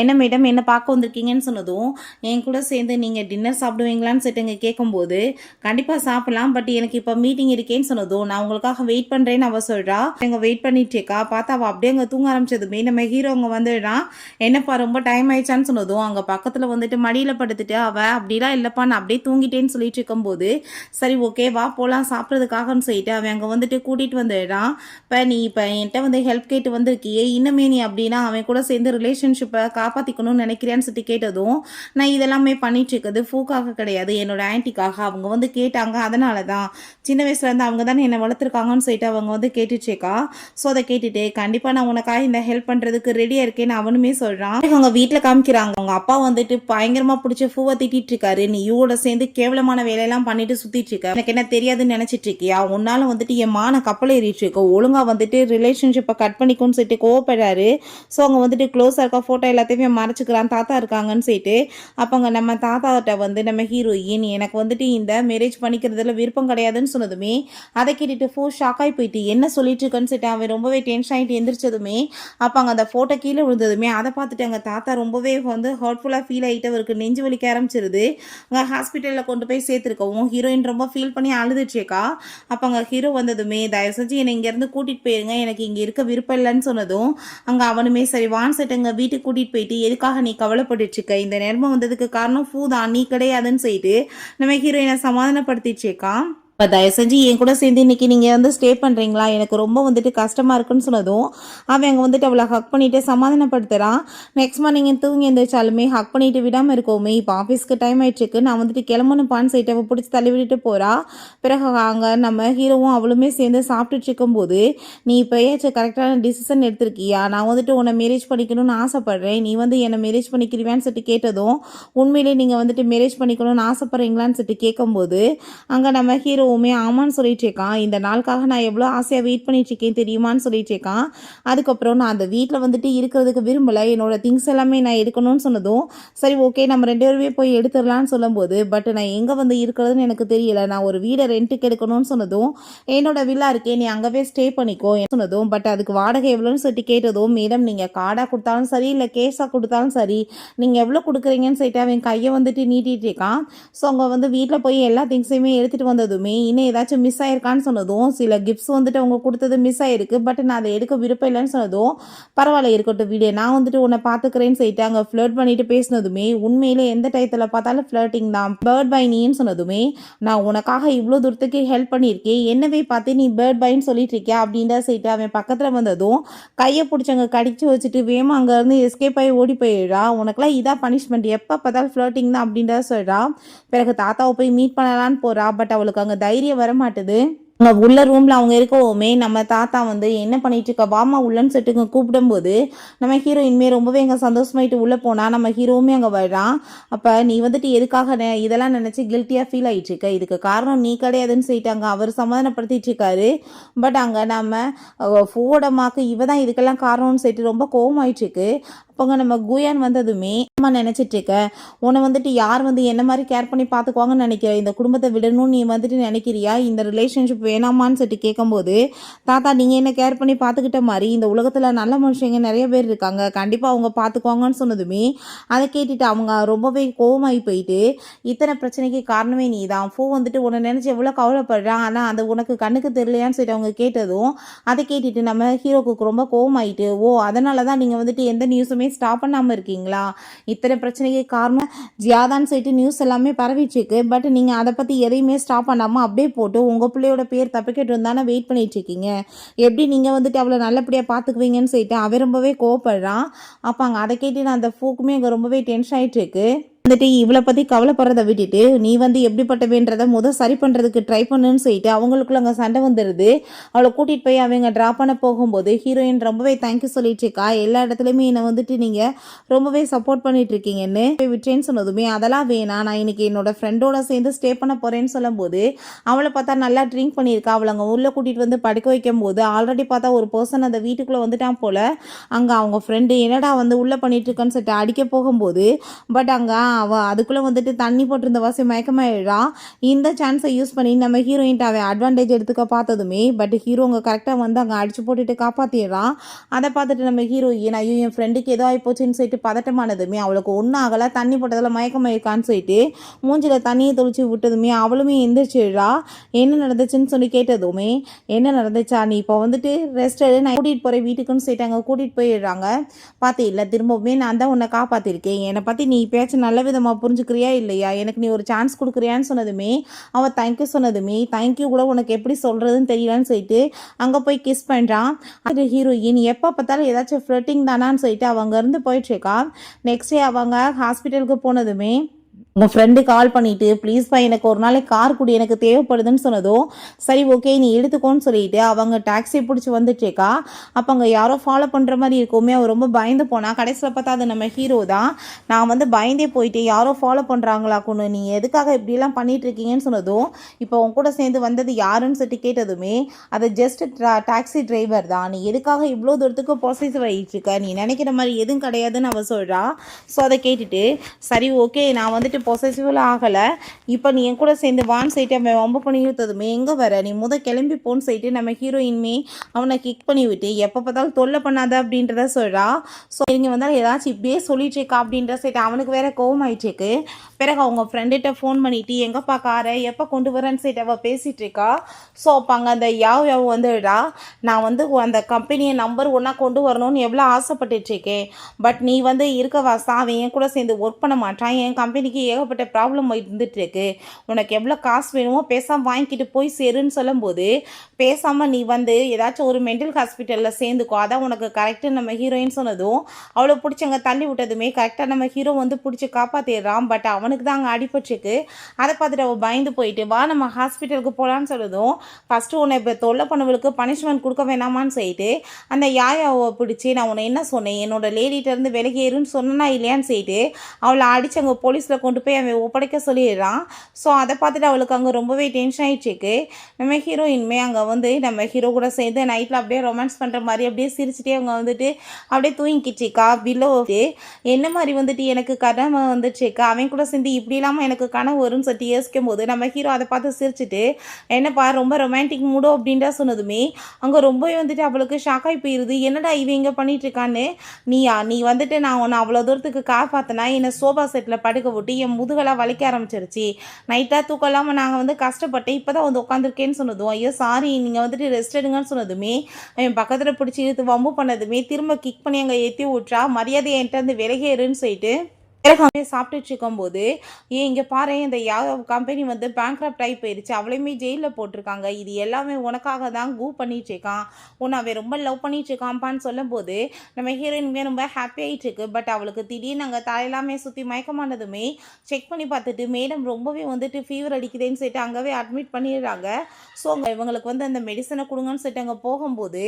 என்ன மேடம் என்ன பார்க்க வந்திருக்கீங்கன்னு சொன்னதும் என் கூட சேர்ந்து நீங்கள் டின்னர் சாப்பிடுவீங்களான்னு சொல்லிட்டு இங்கே கேட்கும்போது கண்டிப்பாக சாப்பிடலாம், பட் எனக்கு இப்போ மீட்டிங் இருக்கேன்னு சொன்னதும் நான் உங்களுக்காக வெயிட் பண்ணுறேன்னு அவள் சொல்கிறா. எங்கே வெயிட் பண்ணிட்டு இருக்கா. பார்த்தா அவள் அப்படியே அங்கே தூங்க ஆரம்பிச்சதுமே நம்ம ஹீரோ அங்கே வந்துடுறான். என்னப்பா ரொம்ப டைம் ஆயிடுச்சான்னு சொன்னதும் அங்கே பக்கத்தில் வந்துட்டு மடியில் படுத்துட்டு அவள் அப்படிலாம் இல்லைப்பா நான் அப்படியே தூங்கிட்டேன்னு சொல்லிட்டு இருக்கும்போது சரி ஓகே வா போகலாம் சாப்பிட்றதுக்காகன்னு சொல்லிட்டு அவன் அங்கே வந்துட்டு கூட்டிகிட்டு வந்துடுறான். இப்போ நீ இப்போ என்கிட்ட வந்து ஹெல்ப் கேட்டு வந்திருக்கியே இன்னுமே நீ அப்படின்னா அவன் கூட சேர்ந்து ரிலேஷன்ஷிப்பை காப்பாற்றிக்கணும்னு நினைக்கிறேன்னு சொல்லிட்டு கேட்டதும் நான் இதெல்லாமே பண்ணிட்டு இருக்குது ஃபூக்காக கிடையாது என்னோட ஆன்ட்டிக்காக, அவங்க வந்து கேட்டாங்க அதனால தான் சின்ன வயசுலேருந்து அவங்க தானே என்னை வளர்த்துருக்காங்கன்னு சொல்லிட்டு அவங்க வந்து கேட்டுச்சேக்கா. ஸோ அதை கேட்டுட்டு கண்டிப்பாக நான் உனக்காக இந்த ஹெல்ப் பண்ணுறதுக்கு ரெடியாக இருக்கேன்னு அவனுமே சொல்கிறான். அவங்க வீட்டில் காமிக்கிறாங்க அவங்க அப்பா வந்துட்டு பயங்கரமாக பிடிச்ச பூவை திட்டிட்டு இருக்காரு, நீ இவோட சேர்ந்து கேவலமான வேலையெல்லாம் பண்ணிட்டு சுத்திட்டு இருக்க, எனக்கு என்ன தெரியாதுன்னு நினைச்சிட்டு இருக்கியா, உன்னால வந்துட்டு என் மான கப்பல் ஏறிட்டு இருக்க, ஒழுங்கா வந்துட்டு ரிலேஷன்ஷிப்பை கட் பண்ணிக்கும்னு சொல்லிட்டு கோவப்படுறாரு. ஸோ அவங்க வந்துட்டு க்ளோஸாக இருக்க ஃபோட்டோ எல்லாத்தையுமே மறைச்சிக்கிறான் தாத்தா இருக்காங்கன்னு சொல்லிட்டு. அப்போ அங்கே நம்ம தாத்தாட்ட வந்து நம்ம ஹீரோயின் எனக்கு வந்துட்டு இந்த மேரேஜ் பண்ணிக்கிறதுல விருப்பம் கிடையாதுன்னு சொன்னதுமே அதை கேட்டுட்டு ஷாக் ஆகி போயிட்டு என்ன சொல்லிட்டு இருக்கேன்னு சொல்லிட்டு அவன் ரொம்பவே டென்ஷன் ஆகிட்டு எந்திரிச்சதுமே அப்போ அங்கே அந்த ஃபோட்டோ கீழே விழுந்ததுமே அதை பார்த்துட்டு அங்கே தாத்தா ரொம்பவே வந்து ஹர்ட்ஃபுல்லாக ஃபீல் ஆகிட்டு அவருக்கு நெஞ்சு வலிக்க ஆரம்பிச்சிருது. அங்கே ஹாஸ்பிட்டலில் கொண்டு போய் சேர்த்துருக்கவும் ஹீரோயின் ரொம்ப ஃபீல் பண்ணி அழுதுச்சேக்கா. அப்போ அங்கே ஹீரோ வந்ததுமே தயவு செஞ்சு என்னை இங்கேருந்து கூட்டிகிட்டு போயிருங்க, எனக்கு இங்கே இருக்க விருப்பம் இல்லைன்னு சொன்னதும் அங்கே அவனுமே சரி வான் செட்டுங்க வீட்டுக்கு கூட்டிகிட்டு போயிட்டு எதுக்காக நீ கவலைப்பட்டுச்சுக்க, இந்த நேரமாக வந்ததுக்கு காரணம் ஃபூதான் நீ கிடையாதுன்னு சொல்லிட்டு நம்ம ஹீரோயினை சமாதானப்படுத்திச்சேக்கா. இப்போ தயவு செஞ்சு என் கூட சேர்ந்து இன்னைக்கு நீங்கள் வந்து ஸ்டே பண்ணுறீங்களா, எனக்கு ரொம்ப வந்துட்டு கஷ்டமாக இருக்குன்னு சொன்னதும் அவன் அங்கே வந்துட்டு அவளை ஹக் பண்ணிவிட்டு சமாதானப்படுத்துகிறான். நெக்ஸ்ட் மார்னிங் தூங்கி எழுந்திரிச்சாலுமே ஹக் பண்ணிட்டு விடாமல் இருக்கோமே. இப்போ ஆஃபீஸ்க்கு டைம் ஆயிடுச்சுக்கு நான் வந்துட்டு கிளம்பணுப்பான்னு சொல்லிட்டு அவள் பிடிச்சி தள்ளி விட்டுட்டு போகிறா. பிறகு அங்கே நம்ம ஹீரோவும் அவளுமே சேர்ந்து சாப்பிட்டுட்டு இருக்கும்போது நீ இப்போ ஏச்சு கரெக்டான டிசிஷன் எடுத்திருக்கியா, நான் வந்துட்டு உன்னை மேரேஜ் பண்ணிக்கணும்னு ஆசைப்பட்றேன், நீ வந்து என்னை மேரேஜ் பண்ணிக்கிறியான்னு சொல்லிட்டு கேட்டதும் உண்மையிலே நீங்கள் வந்துட்டு மேரேஜ் பண்ணிக்கணும்னு ஆசைப்பட்றீங்களான்னு சொல்லிட்டு கேட்கும்போது அங்கே நம்ம ஹீரோ ஆமான்னு சொல்லிட்டு இருக்கான். இந்த நாளுக்காக நான் எவ்வளோ ஆசையாக வெயிட் பண்ணிட்டு இருக்கேன் தெரியுமான்னு சொல்லிட்டு இருக்கான். அதுக்கப்புறம் நான் அந்த வீட்டில் வந்துட்டு இருக்கிறதுக்கு விரும்பலை, என்னோட திங்ஸ் எல்லாமே நான் எடுக்கணும்னு சொன்னதும் சரி ஓகே நம்ம 2 பேருமே போய் எடுத்துடலான்னு சொல்லும்போது பட் நான் எங்கே வந்து இருக்கிறதுன்னு எனக்கு தெரியல, நான் ஒரு வீடை ரெண்ட்டுக்கு எடுக்கணும்னு சொன்னதும் என்னோட வில்லா இருக்கே நீ அங்கவே ஸ்டே பண்ணிக்கோ சொன்னதும் பட் அதுக்கு வாடகை எவ்வளோன்னு சொல்லிட்டு கேட்டதும் மேடம் நீங்கள் கார்டாக கொடுத்தாலும் சரி இல்லை கேஷாக கொடுத்தாலும் சரி நீங்கள் எவ்வளோ கொடுக்குறீங்கன்னு சொல்லிட்டு அவன் கையை வந்துட்டு நீட்டிகிட்டு இருக்கான். ஸோ அவங்க வந்து வீட்டில் போய் எல்லா திங்ஸையுமே எடுத்துகிட்டு வந்ததுமே இன்னும் ஏதாச்சும் மிஸ் ஆயிருக்கான்னு சொன்னதும் சில கிஃப்ட்ஸ் வந்துட்டு அவங்க கொடுத்தது மிஸ் ஆயிருக்கு பட் நான் அதை எடுக்க விருப்பம் இல்லைன்னு சொன்னதும் பரவாயில்ல இருக்கட்டும் வீடு நான் வந்துட்டு உன்னை பார்த்துக்கிறேன்னு சொல்லிட்டு அங்கே ஃப்ளர்ட் பண்ணிட்டு பேசினதுமே உண்மையிலே எந்த டயத்தில் பார்த்தாலும் ஃப்ளர்ட்டிங் தான், பேர்ட் பை நீன்னு சொன்னதுமே நான் உனக்காக இவ்வளோ தூரத்துக்கு ஹெல்ப் பண்ணியிருக்கேன், என்னவே பார்த்து நீ பேர்ட் பைன்னு சொல்லிட்டு இருக்கியா அப்படின்ற சொல்லிட்டு அவன் பக்கத்தில் வந்ததும் கையை பிடிச்சவங்க கடிச்சு வச்சுட்டு வேமா அங்கேருந்து எஸ்கேப் ஆகி ஓடி போயிடுறா. உனக்குலாம் இதான் பனிஷ்மெண்ட், எப்போ பார்த்தாலும் ஃப்ளர்ட்டிங் தான் அப்படின்றத சொல்கிறா. பிறகு தாத்தாவை போய் மீட் பண்ணலான்னு போகிறா பட் அவளுக்கு அங்கே தைரியம் வர மாட்டுது. அங்கே உள்ள ரூமில் அவங்க இருக்கவுமே நம்ம தாத்தா வந்து என்ன பண்ணிட்டு இருக்கா வாமா உள்ளன்னு சொல்லிட்டு கூப்பிடும்போது நம்ம ஹீரோயின்மே ரொம்பவே அங்கே சந்தோஷமாயிட்டு உள்ளே போனால் நம்ம ஹீரோவுமே அங்கே வர்றான். அப்போ நீ வந்துட்டு எதுக்காக இதெல்லாம் நினச்சி கில்ட்டியாக ஃபீல் ஆகிட்டு இருக்க, இதுக்கு காரணம் நீ கிடையாதுன்னு சொல்லிட்டு அங்கே அவர் சமாதானப்படுத்திட்டு இருக்காரு. பட் அங்கே நம்ம ஃபோடமாக்கு இவ தான் இதுக்கெல்லாம் காரணம்னு சொல்லிட்டு ரொம்ப கோவமாயிட்டு இருக்கு. அப்போங்க நம்ம குயான் வந்ததுமே அம்மா நினச்சிட்டு இருக்க உன்னை வந்துட்டு யார் வந்து என்ன மாதிரி கேர் பண்ணி பார்த்துக்குவாங்கன்னு நினைக்கிற, இந்த குடும்பத்தை விடணும்னு நீ வந்துட்டு நினைக்கிறியா, இந்த ரிலேஷன்ஷிப் வேணாமான்னு சொல்லிட்டு கேட்கும்போது தாத்தா நீங்கள் என்ன கேர் பண்ணி பார்த்துக்கிட்ட மாதிரி இந்த உலகத்தில் நல்ல மனுஷங்க நிறைய பேர் இருக்காங்க, கண்டிப்பாக அவங்க பார்த்துக்குவாங்கன்னு சொன்னதுமே அதை கேட்டுட்டு அவங்க ரொம்பவே கோவமாகி போயிட்டு இத்தனை பிரச்சனைக்கு காரணமே நீ தான், ஃபோ வந்துட்டு உன்னை நினச்சி எவ்வளோ கவலைப்படுறான் ஆனால் அது உனக்கு கண்ணுக்கு தெரியலையான்னு சொல்லிட்டு அவங்க கேட்டதும் அதை கேட்டுட்டு நம்ம ஹீரோக்கு ரொம்ப கோவமாயிட்டு ஓ அதனால தான் நீங்கள் வந்துட்டு எந்த நியூஸுமே ஸ்டாப் பண்ணாமல் இருக்கீங்களா, இத்தனை பிரச்சனைக்கு காரணம் ஜியாதான்னு சொல்லிட்டு நியூஸ் எல்லாமே பரவிச்சிருக்கு பட் நீங்கள் அதை பற்றி எதையுமே ஸ்டாப் பண்ணாமல் அப்படியே போட்டு உங்கள் பிள்ளையோட பேர் தப்பிக்கிட்டு இருந்தானே வெயிட் பண்ணிட்டு இருக்கீங்க, எப்படி நீங்கள் வந்துட்டு அவ்வளோ நல்லபடியாக பார்த்துக்குவீங்கன்னு சொல்லிட்டு அவன் ரொம்பவே கோவப்படுறான். அப்போ அங்கே அதை கேட்டு நான் அந்த ஃபோக்குமே அங்கே ரொம்பவே டென்ஷன் ஆகிட்டு இருக்கு. வந்துட்டு இவளை பற்றி கவலைப்படுறதை விட்டுட்டு நீ வந்து எப்படிப்பட்டவேன்றதை சரி பண்ணுறதுக்கு ட்ரை பண்ணுன்னு சொல்லிட்டு அவங்களுக்குள்ள அங்கே சண்டை வந்துடுது. அவளை கூட்டிகிட்டு போய் அவங்க ட்ராப் பண்ண போகும்போது ஹீரோயின் ரொம்பவே தேங்க்யூ சொல்லிட்டு இருக்கா, எல்லா இடத்துலையுமே என்னை வந்துட்டு நீங்கள் ரொம்பவே சப்போர்ட் பண்ணிட்டு இருக்கீங்கன்னு விட்டேன்னு சொன்னதுமே அதெல்லாம் வேணாம் நான் இன்னைக்கு என்னோட ஃப்ரெண்டோட சேர்ந்து ஸ்டே பண்ண போகிறேன்னு சொல்லும்போது அவளை பார்த்தா நல்லா ட்ரிங்க் பண்ணியிருக்கா. அவளை அங்கே உள்ளே கூட்டிகிட்டு வந்து படுக்க வைக்கும் போது ஆல்ரெடி பார்த்தா ஒரு பர்சன் அந்த வீட்டுக்குள்ளே வந்துட்டான் போல். அங்கே அவங்க ஃப்ரெண்டு என்னடா வந்து உள்ளே பண்ணிட்டு இருக்கேன்னு சொல்லிட்டு அடிக்க போகும்போது பட் அங்கே அவள் அதுக்குள்ளே வந்துட்டு தண்ணி போட்டிருந்த வாசி மயக்கமாயிடுறா. இந்த சான்ஸை யூஸ் பண்ணி நம்ம ஹீரோயின்ட்டு அவன் அட்வான்டேஜ் எடுத்துக்க பார்த்ததுமே பட் ஹீரோ அங்கே கரெக்டாக வந்து அங்கே அடிச்சு போட்டுட்டு காப்பாற்றிடுறான். அதை பார்த்துட்டு நம்ம ஹீரோயின் ஐயோ என் ஃப்ரெண்டுக்கு ஏதோ ஆகிப்போச்சுன்னு சொல்லிட்டு பதட்டமானதுமே அவளுக்கு ஒன்றும் ஆகலை, தண்ணி போட்டதில் மயக்கமாயிருக்கான்னு சொல்லிட்டு மூஞ்சில் தண்ணியை தொளிச்சு விட்டதுமே அவளுமே எந்திரிச்சிடுறா. என்ன நடந்துச்சுன்னு சொல்லி கேட்டதுமே என்ன நடந்துச்சா நீ இப்போ வந்துட்டு ரெஸ்ட் எடு நான் கூட்டிகிட்டு போகிறேன் வீட்டுக்குன்னு சொல்லிட்டு அங்கே கூட்டிகிட்டு போயிடுறாங்க. பார்த்து இல்லை திரும்பவுமே நான் தான் உன்னை காப்பாற்றிருக்கேன், என்னை பற்றி நீ பேச்சு நல்ல விதமாக புரிஞ்சுக்கிறியா இல்லையா, எனக்கு நீ ஒரு சான்ஸ் கொடுக்குறியான்னு சொன்னதுமே அவள் தேங்க்யூ சொன்னதுமே தேங்க்யூ கூட உனக்கு எப்படி சொல்கிறதுன்னு தெரியலன்னு சொல்லிட்டு அங்கே போய் கிஸ் பண்ணுறான். அது ஹீரோயின் எப்போ பார்த்தாலும் ஏதாச்சும் ஃப்ளட்டிங் தானான்னு சொல்லிட்டு அவங்க இருந்து போயிட்டுருக்கா. நெக்ஸ்ட் டே அவங்க ஹாஸ்பிட்டலுக்கு போனதுமே உங்கள் ஃப்ரெண்டு கால் பண்ணிவிட்டு ப்ளீஸ்ப்பா எனக்கு ஒரு நாளைக்கு கார் கூடி எனக்கு தேவைப்படுதுன்னு சொன்னதும் சரி ஓகே நீ எடுத்துக்கோன்னு சொல்லிட்டு அவங்க டாக்ஸி பிடிச்சி வந்துட்டேக்கா. அப்போ அங்கே யாரோ ஃபாலோ பண்ணுற மாதிரி இருக்குமே அவள் ரொம்ப பயந்து போனால் கடைசியில் பார்த்தா அது நம்ம ஹீரோ தான். நான் வந்து பயந்தே போயிட்டு யாரோ ஃபாலோ பண்ணுறாங்களாக்குன்னு நீ எதுக்காக இப்படிலாம் பண்ணிகிட்ருக்கீங்கன்னு சொன்னதும் இப்போ உன் கூட சேர்ந்து வந்தது யாருன்னு சொல்லிட்டு கேட்டதுமே அது ஜஸ்ட் டாக்ஸி டிரைவர் தான், நீ எதுக்காக இவ்வளோ தூரத்துக்கு பொசசிவ் ஆகிட்டு இருக்க, நீ நினைக்கிற மாதிரி எதுவும் கிடையாதுன்னு அவள் சொல்கிறா. ஸோ அதை கேட்டுட்டு சரி ஓகே நான் வந்துட்டு பொசசிவ் ஆகலை. இப்போ நீ என் கூட சேர்ந்து வான்னு சொல்லிட்டு அவன் வம்பு பண்ணி இழுத்ததுமே எங்கே வர நீ கிளம்பி போன்னு சொல்லிட்டு நம்ம ஹீரோயின்மே அவனை கிக் பண்ணி விட்டு எப்போ பார்த்தாலும் தொல்லை பண்ணாத அப்படின்றத சொல்கிறா. ஸோ இங்கே வந்தால் ஏதாச்சும் இப்படியே சொல்லிட்டு இருக்கா அப்படின்ற சொல்லிட்டு அவனுக்கு வேற கோவம் ஆயிடுச்சுக்கு. பிறகு அவங்க ஃப்ரெண்டுகிட்ட ஃபோன் பண்ணிட்டு எங்கேப்பா காரை எப்போ கொண்டு வரேன்னு சொல்லிட்டு அவள் பேசிகிட்டு இருக்கா. ஸோ அப்போ அங்கே அந்த யாவ் வந்துடா, நான் அந்த கம்பெனியை நம்பர் ஒன்றா கொண்டு வரணும்னு எவ்வளோ ஆசைப்பட்டுட்ருக்கேன். பட் நீ இருக்க வாசா அவன் என் கூட சேர்ந்து ஒர்க் பண்ண மாட்டான். என் கம்பெனிக்கு ஏகப்பட்ட ப்ராப்ளம் இருந்துகிட்ருக்கு. உனக்கு எவ்வளோ காசு வேணுமோ பேசாமல் வாங்கிக்கிட்டு போய் சேருன்னு சொல்லும்போது பேசாமல் நீ ஏதாச்சும் ஒரு மென்டல் ஹாஸ்பிட்டலில் சேர்ந்துக்கோ, அதான் உனக்கு கரெக்டு நம்ம ஹீரோயின் சொன்னதும் அவளை பிடிச்சங்க தள்ளி விட்டதுமே கரெக்டாக நம்ம ஹீரோ பிடிச்சி காப்பாற்றிடுறான். பட் அவனுக்கு தான் அங்கே அடிபட்டுருக்கு. அதை பார்த்துட்டு அவள் பயந்து போயிட்டு வா நம்ம ஹாஸ்பிட்டலுக்கு போகலான்னு சொன்னதும் ஃபஸ்ட்டு உன்னை இப்போ தொல்லை பண்ணவளுக்கு பனிஷ்மெண்ட் கொடுக்க வேணாமான்னு சொல்லிட்டு அந்த யாயாவை பிடிச்சி நான் உன்னை என்ன சொன்னேன் என்னோட லேடிகிட்டேருந்து விலகேறுன்னு சொன்னா இல்லையான்னு சொல்லிட்டு அவளை அடித்து அங்கே போலீஸில் கொண்டு போய் அவன் ஒப்படைக்க சொல்லிடுறான். ஸோ அதை பார்த்துட்டு அவளுக்கு அங்கே ரொம்பவே டென்ஷன் ஆகிடுச்சிருக்கு. நம்ம ஹீரோயின்மே அங்கே நம்ம ஹீரோ கூட சேர்ந்து நைட்டில் அப்படியே ரொமான்ஸ் பண்ணுற மாதிரி அப்படியே சிரிச்சிட்டே அவங்க அப்படியே தூங்கிக்கிச்சிக்கா. பில்லோ என்ன மாதிரி எனக்கு கனவு வந்துச்சுக்கா, அவன் கூட சேர்ந்து இப்படி இல்லாமல் எனக்கு கனவு வரும்னு சொல்லிட்டு யோசிக்கும் போது நம்ம ஹீரோ அதை பார்த்து சிரிச்சுட்டு என்னப்பா ரொம்ப ரொமான்டிக் மூடோ அப்படின்டா சொன்னதுமே அங்கே ரொம்பவே அவளுக்கு ஷாக்காகி போயிடுது. என்னடா இவன் இங்கே பண்ணிட்டு இருக்கான்னு. நீ நான் உன்னை அவ்வளோ தூரத்துக்கு காப்பாற்றினா என்னை சோபா செட்டில் படுக்க விட்டு என் முதுகெல்லாம் வலிக்க ஆரம்பிச்சிருச்சு. நைட்டாக தூக்கம் இல்லாமல் நாங்கள் கஷ்டப்பட்டு இப்போ தான் உட்காந்துருக்கேன்னு சொன்னதும் ஐயோ சாரி நீங்கள் ரெஸ்ட் எடுங்கன்னு சொன்னதுமே அவன் பக்கத்தில் பிடிச்சி இழுத்து வம்பு பண்ணதுமே திரும்ப கிக் பண்ணி அங்கே ஏற்றி விட்றா. மரியாதை என்கிட்ட விலகேறுன்னு சொல்லிட்டு பிறகு சாப்பிட்டுட்டு இருக்கும்போது இங்கே பாரு இந்த கம்பெனி பேங்க்ரப்ட் ஆகி போயிடுச்சு, அவளையுமே ஜெயிலில் போட்டிருக்காங்க, இது எல்லாமே உனக்காக தான் பண்ணிட்டுருக்கான், உன்னை அவன் ரொம்ப லவ் பண்ணிட்டுருக்கான்ப்பான்னு சொல்லும்போது நம்ம ஹீரோயினுமே ரொம்ப ஹாப்பி ஆகிட்டுருக்கு. பட் அவளுக்கு திடீர்னு அங்கே தலையெல்லாமே சுற்றி மயக்கமானதுமே செக் பண்ணி பார்த்துட்டு மேடம் ரொம்பவே ஃபீவர் அடிக்குதுன்னு சொல்லிட்டு அங்கேவே அட்மிட் பண்ணிடுறாங்க. ஸோ அங்கே இவங்களுக்கு அந்த மெடிசனை கொடுங்கன்னு சொல்லிட்டு அங்கே போகும்போது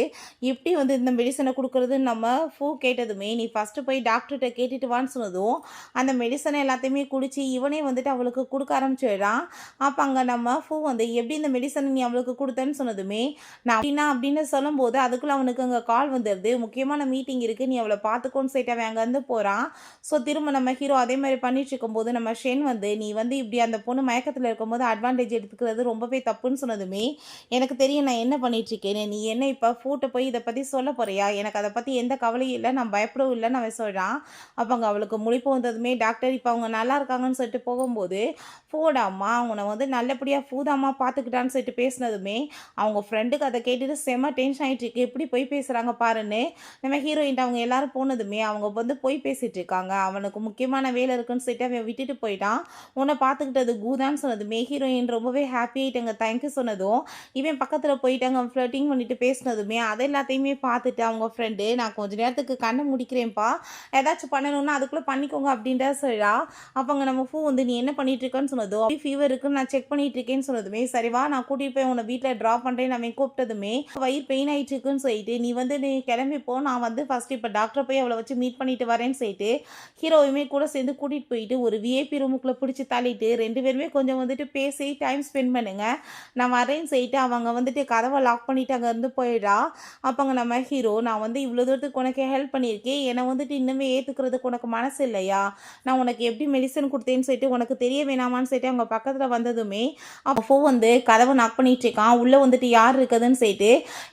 எப்படி இந்த மெடிசனை கொடுக்குறதுன்னு நம்ம கேட்டதுமே நீ ஃபஸ்ட்டு போய் டாக்டர்கிட்ட கேட்டுட்டு வான்னு சொன்னதும் அந்த மெடிசனை எல்லாத்தையுமே குடிச்சு இவனே அவளுக்கு கொடுக்க ஆரம்பிச்சிடுறான். அப்போ அங்கே நம்ம எப்படி இந்த மெடிசனை நீ அவளுக்கு கொடுத்தேன்னு சொன்னதுமே நான் அப்படின்னு சொல்லும்போது அதுக்குள்ளே அவனுக்கு அங்கே கால் வந்துடுது, முக்கியமான மீட்டிங் இருக்குது நீ அவளை பார்த்துக்கோன்னு சொல்லிட்டு அவன் அங்கேருந்து போகிறான். ஸோ திரும்ப நம்ம ஹீரோ அதே மாதிரி பண்ணிட்டு இருக்கும்போது நம்ம ஷென் நீ இப்படி அந்த பொண்ணு மயக்கத்தில் இருக்கும்போது அட்வான்டேஜ் எடுத்துக்கிறது ரொம்பவே தப்புன்னு சொன்னதுமே எனக்கு தெரியும் நான் என்ன பண்ணிட்டுருக்கேன், நீ என்ன இப்போ ஃபூட்டை போய் இதை பற்றி சொல்ல போறியா, எனக்கு அதை பற்றி எந்த கவலையும் இல்லை, நான் பயப்படவும் இல்லைன்னு அவன் சொல்கிறான். அப்போ அங்கே அவளுக்கு முழிப்பு வந்ததுமே டாக்டர் இப்போ அவங்க நல்லா இருக்காங்கன்னு சொல்லிட்டு போகும்போது ஃபூடாம்மா அவனை நல்லபடியாக ஃபூதாம்மா பார்த்துக்கிட்டான்னு சொல்லிட்டு பேசினதுமே அவங்க ஃப்ரெண்டுக்கு அதை கேட்டுட்டு செம்ம டென்ஷன் ஆகிட்டு இருக்கு, எப்படி போய் பேசுகிறாங்க பாருன்னு நம்ம ஹீரோயின் அவங்க எல்லாரும் போனதுமே அவங்க போய் பேசிகிட்டு இருக்காங்க. அவனுக்கு முக்கியமான வேலை இருக்குன்னு சொல்லிட்டு அவன் விட்டுட்டு போயிட்டான். உன்னை பார்த்துக்கிட்டது கூதான்னு சொன்னதுமே ஹீரோயின் ரொம்பவே ஹாப்பி ஆகிட்டாங்க, தேங்க்யூ சொன்னதும் இவன் பக்கத்தில் போயிட்டாங்க ஃப்ளர்ட்டிங் பண்ணிட்டு பேசினதுமே அதை எல்லாத்தையுமே பார்த்துட்டு அவங்க ஃப்ரெண்டு நான் கொஞ்சம் நேரத்துக்கு கண்ணை முடிக்கிறேன்ப்பா, ஏதாச்சும் பண்ணணும்னா அதுக்குள்ளே பண்ணிக்கோங்க அப்படின்ற சொல்றா. அப்பங்க நம்ம நீ என்ன பண்ணிட்டு இருக்கன்னு சொன்னதோ ஃபீவர் இருக்குன்னு நான் செக் பண்ணிட்டு இருக்கேன்னு சொன்னதுமே சரிவா நான் கூட்டிட்டு போய் உன்னை வீட்டில் ட்ராப் பண்ணுறேன்னு அவன் கூப்பிட்டதுமே வயிறு பெயின் ஆகிட்டு இருக்குன்னு சொல்லிட்டு நீ கிளம்பி போ, நான் ஃபர்ஸ்ட் இப்போ டாக்டரை போய் அவளை வச்சு மீட் பண்ணிட்டு வரேன்னு சொல்லிட்டு ஹீரோவுமே கூட சேர்ந்து கூட்டிகிட்டு போயிட்டு ஒரு விஐபி ரூமுக்குள்ளே பிடிச்சி தள்ளிட்டு ரெண்டு பேருமே கொஞ்சம் பேசி டைம் ஸ்பெண்ட் பண்ணுங்க நான் வரேன்னு சொல்லிட்டு அவங்க கதவை லாக் பண்ணிட்டு அங்கேருந்து போயிடா. அப்போங்க நம்ம ஹீரோ நான் இவ்வளோ தூரத்துக்கு உனக்கு ஹெல்ப் பண்ணியிருக்கேன், என்னை இன்னுமே ஏற்றுக்கிறதுக்கு உனக்கு மனசு இல்லையா, நான் உனக்கு எப்படி மெடிசன் கொடுத்தேன்னு சொல்லிட்டு உனக்கு தெரிய வேணாமான்னு சொல்லிட்டு அவங்க பக்கத்தில் வந்ததுமே அப்போ கதவை நாக் பண்ணிட்டு இருக்கான். உள்ளே யார் இருக்குதுன்னு சொல்லிட்டு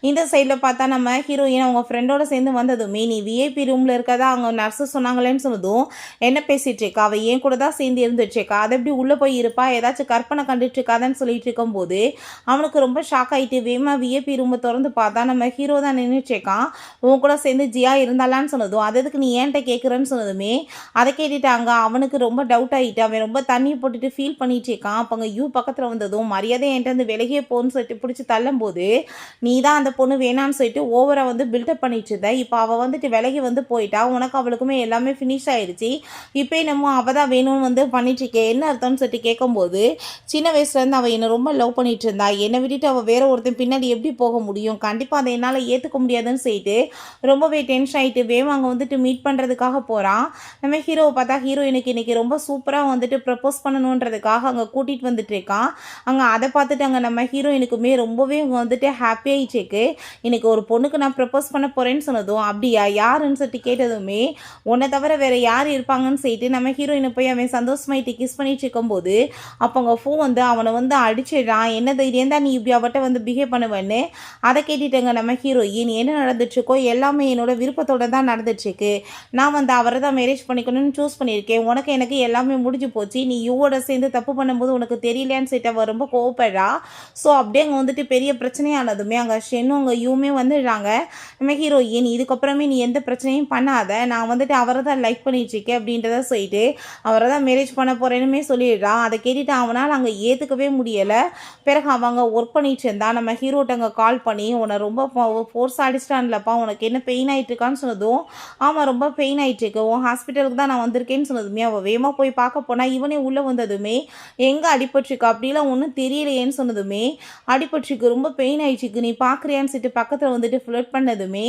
இந்த சைடில் பார்த்தா நம்ம ஹீரோயின் அவங்க ஃப்ரெண்டோட சேர்ந்து வந்ததுமே நீ விஐபி ரூமில் இருக்கதா அவங்க நர்ஸு சொன்னாங்களேன்னு சொன்னதும் என்ன பேசிகிட்டு இருக்கா, அவள் ஏன் கூட தான் சேர்ந்து இருந்துட்டுருக்கா, அதை எப்படி உள்ளே போய் இருப்பா, ஏதாச்சும் கற்பனை கண்டுட்டு இருக்காதான்னு சொல்லிட்டு இருக்கும்போது அவனுக்கு ரொம்ப ஷாக் ஆகிட்டு வேமா விஐபி ரூமை திறந்து பார்த்தா நம்ம ஹீரோ தான் நின்றுட்டுருக்கான். உன் கூட சேர்ந்து ஜியா இருந்தாலான்னு சொன்னதும் அதுக்கு நீ ஏன்ட்ட கேட்குறேன்னு சொன்னதுமே அதை கேட்டுட்டாங்க. அவனுக்கு ரொம்ப டவுட் ஆகிட்டு அவன் ரொம்ப தண்ணி போட்டுட்டு ஃபீல் பண்ணிட்டு இருக்கான். அப்போ அங்கே பக்கத்தில் வந்ததும் மரியாதை என்கிட்ட விலகியே போன்னு சொல்லிட்டு பிடிச்சி தள்ளும்போது நீ தான் அந்த பொண்ணு வேணான்னு சொல்லிட்டு ஓவராக பில்டப் பண்ணிட்டு இருந்த, இப்போ அவள் விலகி போயிட்டா, உனக்கு அவளுக்குமே எல்லாமே ஃபினிஷ் ஆயிடுச்சு, இப்போ என்னமோ அவள் தான் வேணும்னு பண்ணிட்டு இருக்கேன் என்ன அர்த்தம்னு சொல்லிட்டு கேட்கும்போது சின்ன வயசுலேருந்து அவள் என்னை ரொம்ப லவ் பண்ணிட்டு இருந்தா, என்னை விட்டுட்டு அவள் வேற ஒருத்தன் பின்னாடி எப்படி போக முடியும், கண்டிப்பாக அதை என்னால் ஏற்றுக்க முடியாதுன்னு சொல்லிட்டு ரொம்பவே டென்ஷன் ஆகிட்டு வேவம் அங்கே மீட் பண்ணுறதுக்காக போகிறான். நம்ம ஹீரோவை பார்த்தா ஹீரோயினுக்கு இன்னைக்கு ரொம்ப சூப்பராக வந்துட்டு ப்ரப்போஸ் பண்ணணுன்றதுக்காக அங்கே கூட்டிகிட்டு வந்துட்டு இருக்கான். அங்கே அதை பார்த்துட்டு அங்கே நம்ம ஹீரோயினுக்குமே ரொம்பவே வந்துட்டு ஹாப்பி ஆயிடுச்சுக்கு. இன்னைக்கு ஒரு பொண்ணுக்கு நான் ப்ரப்போஸ் பண்ண போகிறேன்னு சொன்னதும், அப்படியா யாருன்னு சொல்லிட்டு கேட்டதுமே, உன்னை தவிர வேறு யார் இருப்பாங்கன்னு சொல்லிட்டு நம்ம ஹீரோயினை போய் அவன் சந்தோஷமாயிட்டு கிஸ் பண்ணிட்டு இருக்கும்போது, அப்போ அங்கே வந்து அவனை வந்து அடிச்சிடுறான். என்ன தைரியம் தான் நீ இப்படி அவட்ட வந்து பிஹேவ் பண்ணுவேன்னு. அதை கேட்டுட்டேங்க நம்ம ஹீரோயின், என்ன நடந்துட்டுருக்கோ எல்லாமே என்னோட விருப்பத்தோடு தான் நடந்துட்டுருக்கு. நான் வந்து அவரை தான் மேரேஜ் பண்ணிக்கணும்னு சூஸ் பண்ணியிருக்கேன். உனக்கு எனக்கு எல்லாமே முடிஞ்சு போச்சு. நீ யூவோட சேர்ந்து தப்பு பண்ணும்போது உனக்கு தெரியலையான்னு சொல்லிட்டு அவள் ரொம்ப கோவப்படுறா. ஸோ அப்படியே அங்கே வந்துட்டு பெரிய பிரச்சனையானதுமே அங்கே ஷென்னும் அங்கே யூமே வந்துடுறாங்க. நம்ம ஹீரோயின், இதுக்கப்புறமே நீ எந்த பிரச்சனையும் பண்ணாத, நான் வந்துட்டு அவரை தான் லைக் பண்ணிட்டுருக்கேன் அப்படின்றத சொல்லிட்டு அவரை தான் மேரேஜ் பண்ண போகிறேன்னுமே சொல்லிடுறான். அதை கேட்டுட்டு அவனால் அங்கே ஏற்றுக்கவே முடியலை. பிறகு அவங்க ஒர்க் பண்ணிட்டு இருந்தா. நம்ம ஹீரோட்ட அங்கே கால் பண்ணி, உன்னை ரொம்ப ஃபோர்ஸ் அடிச்சிட்டான்லப்பா, உனக்கு என்ன பெயின் ஆகிட்டு இருக்கான்னு சொன்னதும், ஆமாம் ரொம்ப பெயின் ஆகிட்டு இருக்கு, உன் ஹாஸ்பிட்டலுக்கு தான் நான் வந்திருக்கேன்னு சொன்னதுமே அவள் வேகமாக போய் பார்க்க போனால் இவனே உள்ளே வந்ததுமே, எங்கே அடிபட்டுருக்கு அப்படிலாம் ஒன்றும் தெரியலையேன்னு சொன்னதுமே, அடிபட்டுருக்கு ரொம்ப பெயின் ஆயிடுச்சுக்கு நீ பார்க்குறியான்னு சொல்லிட்டு பக்கத்தில் வந்துட்டு ஃப்ளட் பண்ணதுமே,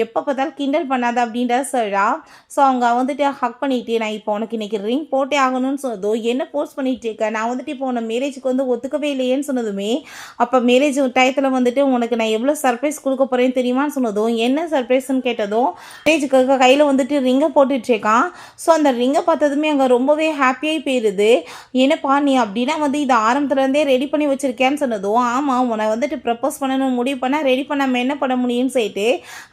எப்போ பார்த்தாலும் கிண்டல் பண்ணாத அப்படின்றத சொல்கிறா. ஸோ அவங்க வந்துட்டு ஹக் பண்ணிட்டு, நான் இப்போ உனக்கு இன்றைக்கி ரிங் போட்டே ஆகணும்னு சொன்னதோ, என்ன போர்ஸ் பண்ணிட்டு இருக்க, நான் வந்துட்டு இப்போ உன்னை மேரேஜுக்கு வந்து ஒத்துக்கவே இல்லையேன்னு சொன்னதுமே, அப்போ மேரேஜ் டயத்தில் வந்துட்டு உனக்கு நான் எவ்வளோ சர்ப்ரைஸ் கொடுக்க போகிறேன்னு தெரியுமான்னு சொன்னதும், என்ன சர்ப்ரைஸ்ன்னு கேட்டதும், மேரேஜுக்கு கையில் வந்துட்டு ரிங்கை போட்டுட்ருக்கான். ஸோ அந்த ரிங்கை பார்த்ததுமே அங்கே ரொம்பவே ஹாப்பியாகி போயிடுது. என்னப்பா நீ அப்படின்னா வந்து இதை ஆரம்பத்துலேருந்தே ரெடி பண்ணி வச்சுருக்கேன்னு சொன்னதும், ஆமாம் உன்னை வந்துட்டு ப்ரப்போஸ் பண்ணணும்னு முடிவு பண்ணால் ரெடி பண்ணாமல் என்ன பண்ண முடியும்னு சொல்லிட்டு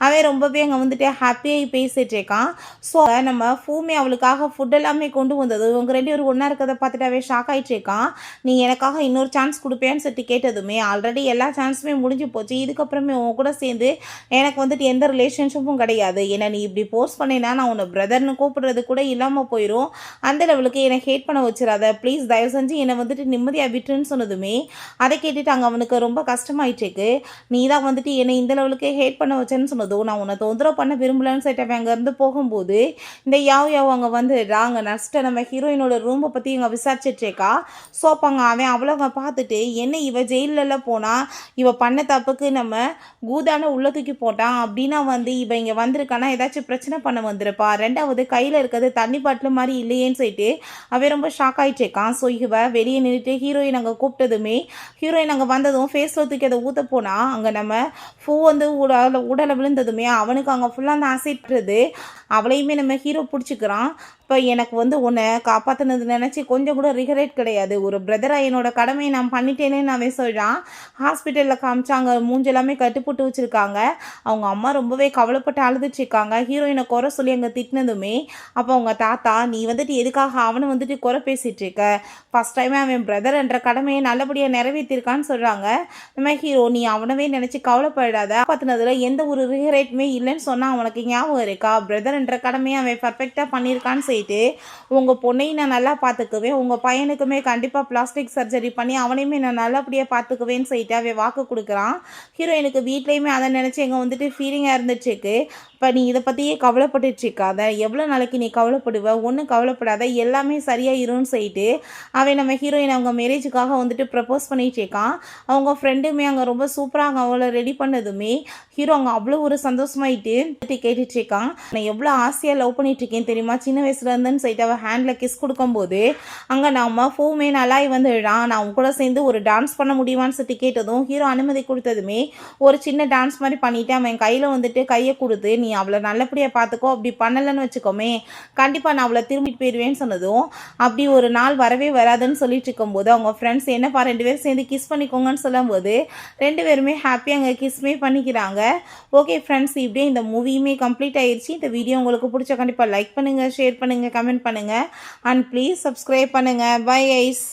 அவன் ரொம்பவே அங்கே வந்துட்டு ஹாப்பியாகி பேசிகிட்டு இருக்கான். ஸோ நம்ம ஃபூமே அவளுக்காக ஃபுட் எல்லாமே கொண்டு வந்தது, இவங்க 2 பேரும் ஒன்றா இருக்கிறத பார்த்துட்டு அவன் ஷாக் ஆகிட்டு இருக்கான். நீ எனக்காக இன்னொரு சான்ஸ் கொடுப்பேன்னு சொல்லிட்டு கேட்டதுமே, ஆல்ரெடி எல்லா சான்ஸுமே முடிஞ்சு போச்சு, இதுக்கப்புறமே உன் கூட சேர்ந்து எனக்கு வந்துட்டு எந்த ரிலேஷன்ஷிப்பும் கிடையாது, ஏன்னா நீ இப்படி போஸ்ட் பண்ணினா நான் உன்னை பிரதர்னு கூப்பிடுறது கூட இல்லாமல் போயிடும், அந்த லெவலுக்கு என்னை ஹேட் பண்ண வச்சிடாத ப்ளீஸ், தயவு செஞ்சு என்னை வந்துட்டு நிம்மதியாக விட்டுருன்னு சொன்னதுமே, அதை கேட்டுட்டு அங்கே அவனுக்கு ரொம்ப கஷ்டமாயிட்டுருக்கு. நீ தான் வந்துட்டு என்னை இந்த லெவலுக்கு ஹேட் பண்ண வச்சேன்னு சொன்னதும், நான் உன்னை தொந்தரவு பண்ண விரும்பலன்னு சொல்லிட்டு அவன் அங்கேருந்து போகும்போது, இந்த யாவ் அங்கே வந்துடுறாங்க. நெக்ஸ்ட்டு நம்ம ஹீரோயினோட ரூமை பற்றி இங்கே விசாரிச்சிட்ருக்கா. ஸோ அப்போ அவன் அவ்வளோ பார்த்துட்டு, என்ன இவ ஜெயிலெல்லாம் போனால் இவ பண்ண தப்புக்கு நம்ம கூதான உள்ள தூக்கி போட்டான் அப்படின்னா வந்து இவ இங்கே வந்திருக்கானா ஏதாச்சும் பிரச்சனை பண்ண வந்திருப்பா, 2வது கையில் இருக்கிறது தண்ணி பாட்டில் மாதிரி இல்லையேன்னு சொல்லிட்டு அவன் ரொம்ப ஷாக் ஆகிட்டுருக்கான். ஸோ இவ வெளியே நின்றுட்டு ஹீரோயின் அங்கே கூப்பிட்டதுமே, ஹீரோயின் அங்கே வந்ததும் ஃபேஸில் தூக்கி அதை ஊற்ற போனால் அங்கே நம்ம ஃபூ வந்து உடலை விழுந்ததுமே அவனுக்கு அங்கே ஃபுல்லாக அந்த ஆசைட்டுறது. அவளையுமே நம்ம ஹீரோ பிடிச்சிக்கிறான். இப்போ எனக்கு வந்து உன்னை காப்பாற்றினது நினச்சி கொஞ்சம் கூட ரிகரெட் கிடையாது, ஒரு பிரதராக என்னோட கடமையை நான் பண்ணிட்டேனேன்னு அவன் சொல்கிறான். ஹாஸ்பிட்டலில் காமிச்சாங்க, மூஞ்செல்லாமே கட்டுப்போட்டு வச்சுருக்காங்க. அவங்க அம்மா ரொம்பவே கவலைப்பட்டு அழுதுட்ருக்காங்க. ஹீரோயினை குறை சொல்லி அங்கே திட்டினதுமே, அப்போ அவங்க தாத்தா, நீ வந்துட்டு எதுக்காக அவனை வந்துட்டு குறை பேசிகிட்ருக்க, ஃபஸ்ட் டைமே அவன் பிரதர் என்ற கடமையை நல்லபடியாக நிறைவேற்றிருக்கான்னு சொல்கிறாங்க. நம்ம ஹீரோ, நீ அவனவே நினச்சி கவலைப்படாத, காப்பாற்றினதில் எந்த ஒரு ரிகரெட்டுமே இல்லைன்னு சொன்னால் அவனுக்கு ஞாபகம் இருக்கா, பிரதர் என்ற கடமையை அவன் பர்ஃபெக்டாக பண்ணியிருக்கான்னு சொல்லிட்டு, உங்கள் பொண்ணையும் நான் நல்லா பார்த்துக்குவேன், உங்கள் பையனுக்குமே கண்டிப்பாக பிளாஸ்டிக் சர்ஜரி பண்ணி அவனையுமே நான் நல்லபடியாக பார்த்துக்குவேன்னு சொல்லிட்டு அவன் வாக்கு கொடுக்குறான். ஹீரோயினுக்கு வீட்லேயுமே அதை நினச்சி எங்கே வந்துட்டு ஃபீலிங்காக இருந்துச்சுக்கு. இப்போ நீ இதை பற்றியே கவலைப்பட்டுட்ருக்காத, எவ்வளோ நாளைக்கு நீ கவலைப்படுவ, ஒன்றும் கவலைப்படாத, எல்லாமே சரியாயிரும்னு சொல்லிட்டு அவன் நம்ம ஹீரோயின் அவங்க மேரேஜுக்காக வந்துட்டு ப்ரப்போஸ் பண்ணிட்டு இருக்கான். அவங்க ஃப்ரெண்டுமே அங்கே ரொம்ப சூப்பராக அவளை ரெடி பண்ணதுமே ஹீரோ அங்கே அவ்வளோ ஒரு சந்தோஷமாயிட்டு கேட்டுட்ருக்கான். நான் எவ்வளோ ஆசையாக லவ் பண்ணிகிட்ருக்கேன் தெரியுமா, சின்ன வயசுல இருந்துன்னு சொல்லிட்டு அவள் ஹேண்டில் கிஸ் கொடுக்கும்போது அங்கே நம்ம ஃபூமே நல்லாய் வந்துடுறான். நான் அவங்க கூட சேர்ந்து ஒரு டான்ஸ் பண்ண முடியுமான்னு சொல்லிட்டு கேட்டதும் ஹீரோ அனுமதி கொடுத்ததுமே ஒரு சின்ன டான்ஸ் மாதிரி பண்ணிவிட்டு அவன் கையில் வந்துட்டு கையை கொடுத்து, நீ அவளை நல்லபடியாக பார்த்துக்கோ, அப்படி பண்ணலைன்னு வச்சுக்கோமே கண்டிப்பாக நான் அவளை திரும்பிட்டு போயிடுவேன்னு சொன்னதும், அப்படி ஒரு நாள் வரவே வராதுன்னு சொல்லிட்டு இருக்கும்போது அவங்க ஃப்ரெண்ட்ஸ் என்னப்பா 2 பேரும் சேர்ந்து கிஸ் பண்ணிக்கோங்கன்னு சொல்லும்போது 2 பேருமே ஹாப்பியாக அங்கே கிஸ்மே பண்ணிக்கிறாங்க. ஓகே ஃப்ரெண்ட்ஸ், இப்படியே இந்த மூவியுமே கம்ப்ளீட் ஆயிடுச்சு. இந்த வீடியோ உங்களுக்கு பிடிச்ச கண்டிப்பாக லைக் பண்ணுங்கள், ஷேர் பண்ணுங்கள், கமெண்ட் பண்ணுங்கள் அண்ட் ப்ளீஸ் சப்ஸ்கிரைப் பண்ணுங்கள். Bye guys.